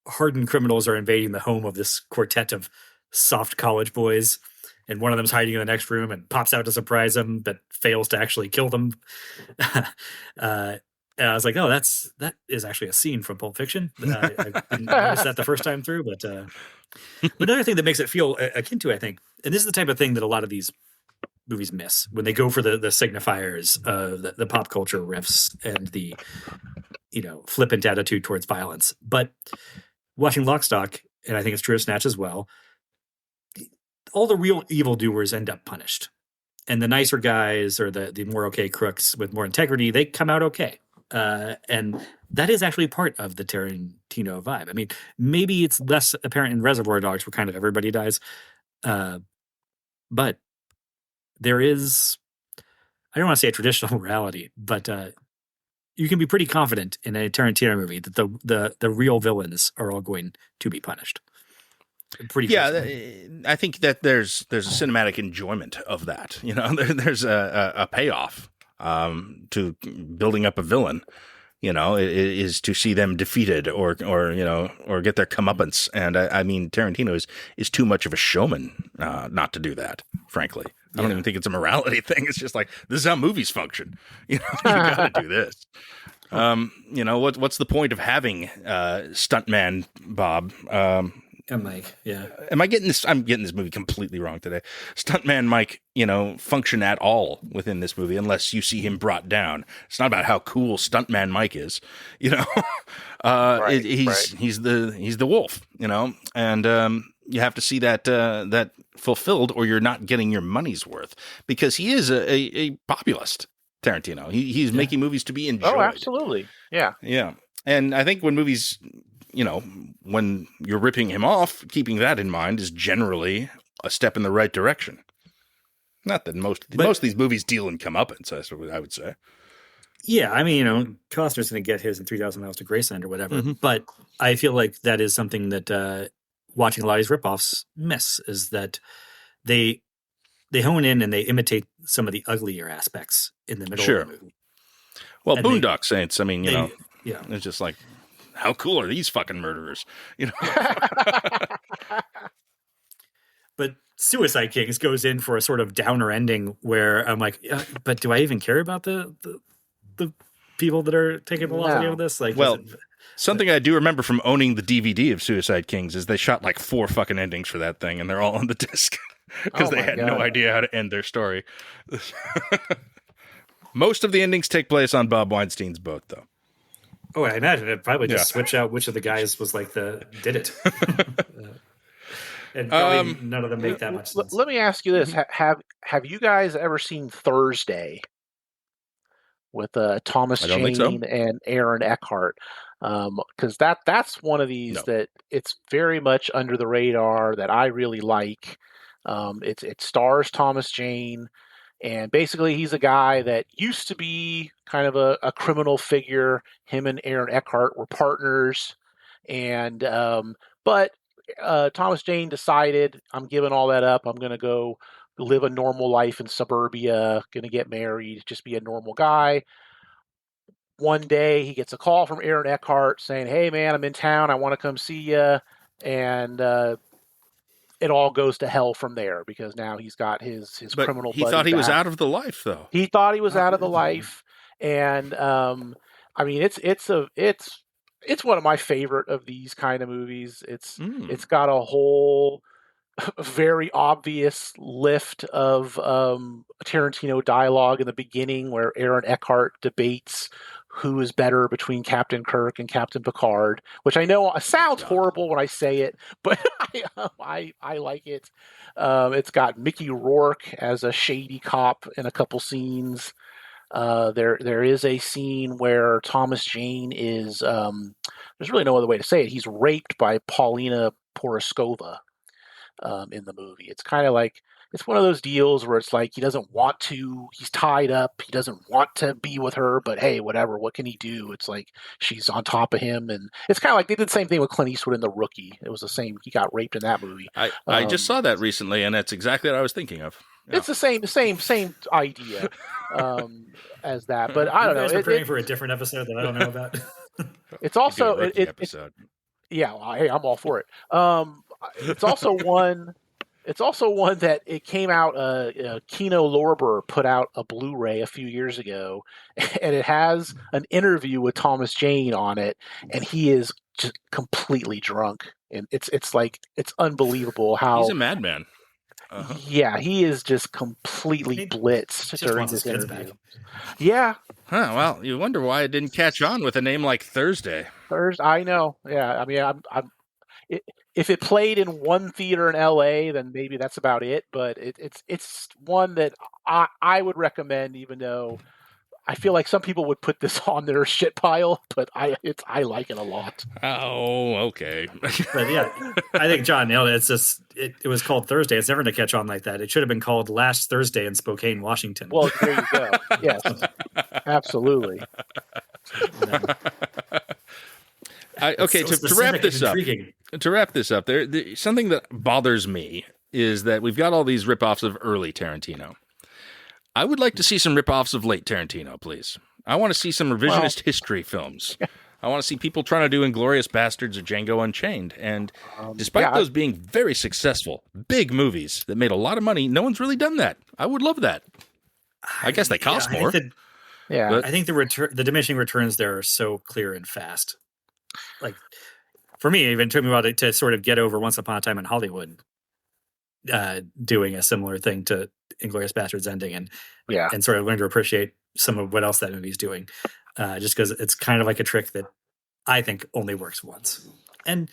hardened criminals are invading the home of this quartet of soft college boys, and one of them's hiding in the next room and pops out to surprise them, but fails to actually kill them. And I was like, oh, that is actually a scene from Pulp Fiction. I didn't notice that the first time through, but another thing that makes it feel akin to, I think, and this is the type of thing that a lot of these movies miss when they go for the signifiers, the pop culture riffs and the, you know, flippant attitude towards violence. But watching Lock, Stock, and I think it's true of Snatch as well, all the real evildoers end up punished. And the nicer guys, or the more okay crooks with more integrity, they come out okay. And that is actually part of the Tarantino vibe. I mean, maybe it's less apparent in Reservoir Dogs, where kind of everybody dies. But there is, I don't want to say a traditional morality, but you can be pretty confident in a Tarantino movie that the real villains are all going to be punished. I think that there's a cinematic enjoyment of that. You know, there's a payoff to building up a villain. You know, is to see them defeated or you know, or get their comeuppance. And I mean, Tarantino is too much of a showman not to do that. Frankly, I don't even think it's a morality thing. It's just like, this is how movies function. You know, you got to do this. You know, what's the point of having stuntman Bob? Mike, yeah. Am I getting this? I'm getting this movie completely wrong today. Stuntman Mike, you know, function at all within this movie unless you see him brought down. It's not about how cool Stuntman Mike is, you know. He's the wolf, you know, and you have to see that fulfilled, or you're not getting your money's worth, because he is a populist. Tarantino. He's making movies to be enjoyed. Oh, absolutely. Yeah. Yeah. And I think when movies, you know, when you're ripping him off, keeping that in mind is generally a step in the right direction. Not that most of these movies deal in comeuppance, that's what I would say. Yeah, I mean, you know, Costner's going to get his in 3,000 Miles to Graceland or whatever, but I feel like that is something that watching a lot of these ripoffs miss, is that they hone in and they imitate some of the uglier aspects in the middle of the movie. Well, and Boondock Saints, I mean, you know, yeah, it's just like, how cool are these fucking murderers? You know. But Suicide Kings goes in for a sort of downer ending where I'm like, but do I even care about the people that are taking velocity of this? Like, well, something I do remember from owning the DVD of Suicide Kings is they shot like 4 fucking endings for that thing, and they're all on the disc because they had no idea how to end their story. Most of the endings take place on Bob Weinstein's boat, though. Oh, I imagine it probably just switch out which of the guys was like did it. And probably none of them make that much sense. Let me ask you this. Have you guys ever seen Thursday with Thomas Jane and Aaron Eckhart? Because that's one of these that it's very much under the radar that I really like. It stars Thomas Jane. And basically, he's a guy that used to be kind of a criminal figure. Him and Aaron Eckhart were partners. And but Thomas Jane decided, I'm giving all that up. I'm going to go live a normal life in suburbia, going to get married, just be a normal guy. One day, he gets a call from Aaron Eckhart saying, hey, man, I'm in town. I want to come see you. And it all goes to hell from there, because now he's got his criminal buddy. He thought he was out of the life, though. He thought he was out of the life, and I mean, it's one of my favorite of these kind of movies. It's got a whole very obvious lift of Tarantino dialogue in the beginning, where Aaron Eckhart debates who is better between Captain Kirk and Captain Picard, which I know sounds horrible when I say it, but I like it. It's got Mickey Rourke as a shady cop in a couple scenes. There is a scene where Thomas Jane is there's really no other way to say it. He's raped by Paulina Poroskova in the movie. It's kind of like it's one of those deals where it's like he doesn't want to. He's tied up. He doesn't want to be with her, but hey, whatever. What can he do? It's like she's on top of him, and it's kind of like they did the same thing with Clint Eastwood in The Rookie. It was the same. He got raped in that movie. I just saw that recently, and that's exactly what I was thinking of. Yeah. It's the same idea as that, but I don't know. You guys are praying for a different episode that I don't know about. It's also episode. Yeah, well, hey, I'm all for it. It's also one. It's also one that it came out. Kino Lorber put out a Blu-ray a few years ago, and it has an interview with Thomas Jane on it, and he is just completely drunk, and it's like it's unbelievable how he's a madman. Uh-huh. Yeah, he is just completely blitzed during this interview. Yeah. Huh, well, you wonder why it didn't catch on with a name like Thursday. I know. Yeah, I mean, if it played in one theater in LA, then maybe that's about it. But it's one that I would recommend, even though I feel like some people would put this on their shit pile, but I like it a lot. Oh, okay. But yeah, I think John nailed it. It's just it was called Thursday. It's never going to catch on like that. It should have been called Last Thursday in Spokane, Washington. Well, there you go. Yes, absolutely. To wrap this up. To wrap this up, there something that bothers me is that we've got all these ripoffs of early Tarantino. I would like to see some ripoffs of late Tarantino, please. I want to see some revisionist history films. I want to see people trying to do Inglourious Bastards or Django Unchained. And despite those being very successful, big movies that made a lot of money, no one's really done that. I would love that. I guess they cost more. I think the diminishing returns there are so clear and fast. Like, for me, it even took me a while to sort of get over Once Upon a Time in Hollywood doing a similar thing to Inglourious Bastards ending and sort of learn to appreciate some of what else that movie's doing. Just because it's kind of like a trick that I think only works once. And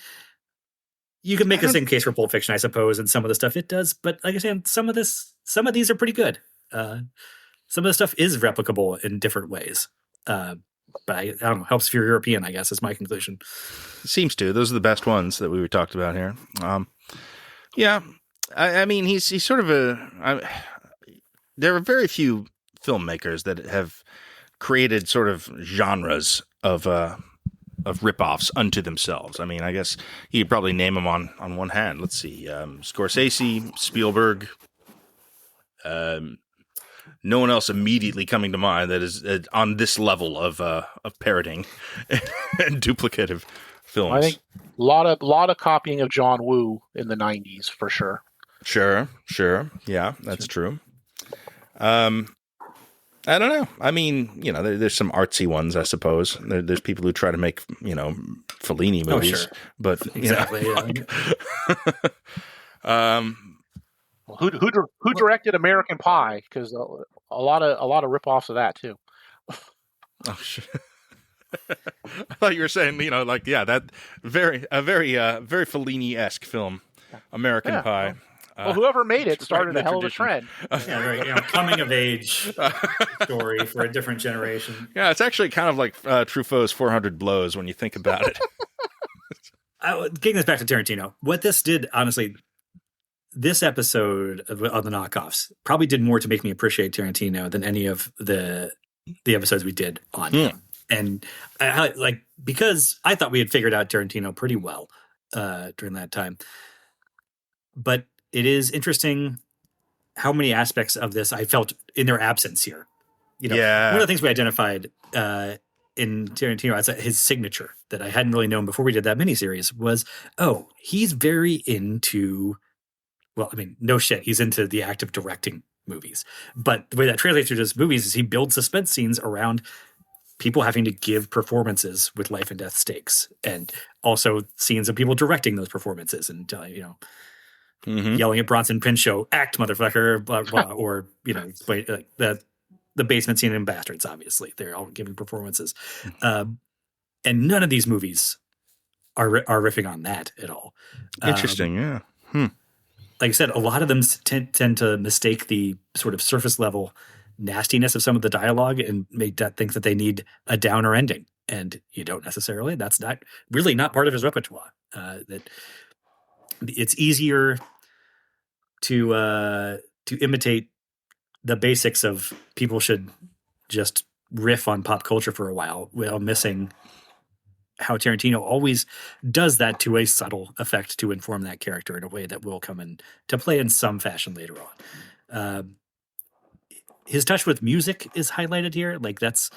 you can make the same case for Pulp Fiction, I suppose, and some of the stuff it does. But like I said, some of these are pretty good. Some of the stuff is replicable in different ways. But I don't know, helps if you're European, I guess, is my conclusion. Seems to. Those are the best ones that we talked about here. I mean, he's sort of there are very few filmmakers that have created sort of genres of ripoffs unto themselves. I mean, I guess you could probably name them on one hand. Let's see, Scorsese, Spielberg. No one else immediately coming to mind that is on this level of parroting and duplicative films. I think a lot of copying of John Woo in the 90s for sure. Sure. Yeah, that's true. I don't know. I mean, there's some artsy ones, I suppose. There's people who try to make, Fellini movies. Oh, sure. But exactly. Who directed American Pie? Because a lot of ripoffs of that too. Oh shit! I thought you were saying, that very Fellini-esque film, American Pie. Well, whoever made it started a hell of a trend. Coming of age story for a different generation. Yeah, it's actually kind of like Truffaut's 400 Blows when you think about it. Getting this back to Tarantino, what this did, honestly, this episode of the knockoffs probably did more to make me appreciate Tarantino than any of the episodes we did on him. And because I thought we had figured out Tarantino pretty well during that time. But it is interesting how many aspects of this I felt in their absence here. One of the things we identified in Tarantino as his signature that I hadn't really known before we did that miniseries was, he's very into, well, I mean, no shit, he's into the act of directing movies. But the way that translates to his movies is he builds suspense scenes around people having to give performances with life and death stakes, and also scenes of people directing those performances and, yelling at Bronson Pinchot, act motherfucker, blah, blah, or, the basement scene in Bastards, obviously. They're all giving performances. And none of these movies are riffing on that at all. Interesting, yeah. Like I said, a lot of them tend to mistake the sort of surface level nastiness of some of the dialogue and make that think that they need a downer ending. And you don't necessarily. That's not part of his repertoire. That it's easier to imitate the basics of people should just riff on pop culture for a while without missing how Tarantino always does that to a subtle effect to inform that character in a way that will come in to play in some fashion later on. His touch with music is highlighted here. Like that's,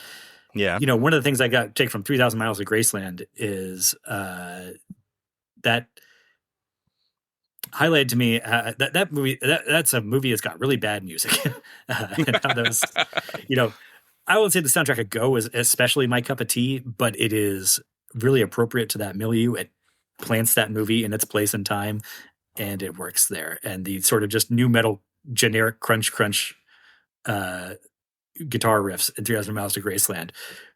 one of the things I take from 3,000 Miles to Graceland is that highlighted to me that movie. That's a movie that's got really bad music. And how those, I would say the soundtrack of Go is especially my cup of tea, but it is really appropriate to that milieu. It plants that movie in its place and time, and it works there. And the sort of just new metal generic crunch guitar riffs in 3,000 Miles to Graceland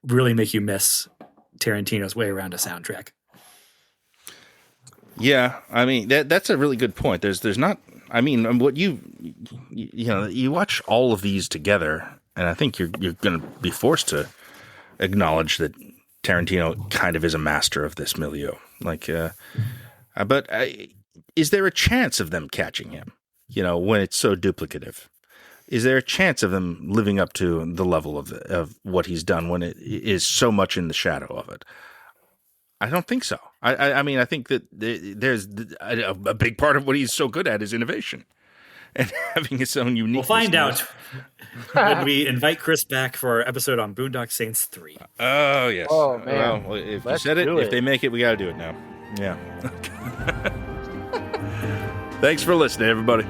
really make you miss Tarantino's way around a soundtrack. Yeah, I mean that's a really good point. There's not. I mean, what you watch all of these together, and I think you're going to be forced to acknowledge that Tarantino kind of is a master of this milieu. Like, but is there a chance of them catching him? When it's so duplicative, is there a chance of them living up to the level of what he's done when it is so much in the shadow of it? I don't think so. I mean, I think that there's a big part of what he's so good at is innovation and having his own unique. We'll find out when we invite Chris back for our episode on Boondock Saints 3. Oh, yes. Oh, man. Well, if you said it, if they make it, we got to do it now. Yeah. Thanks for listening, everybody.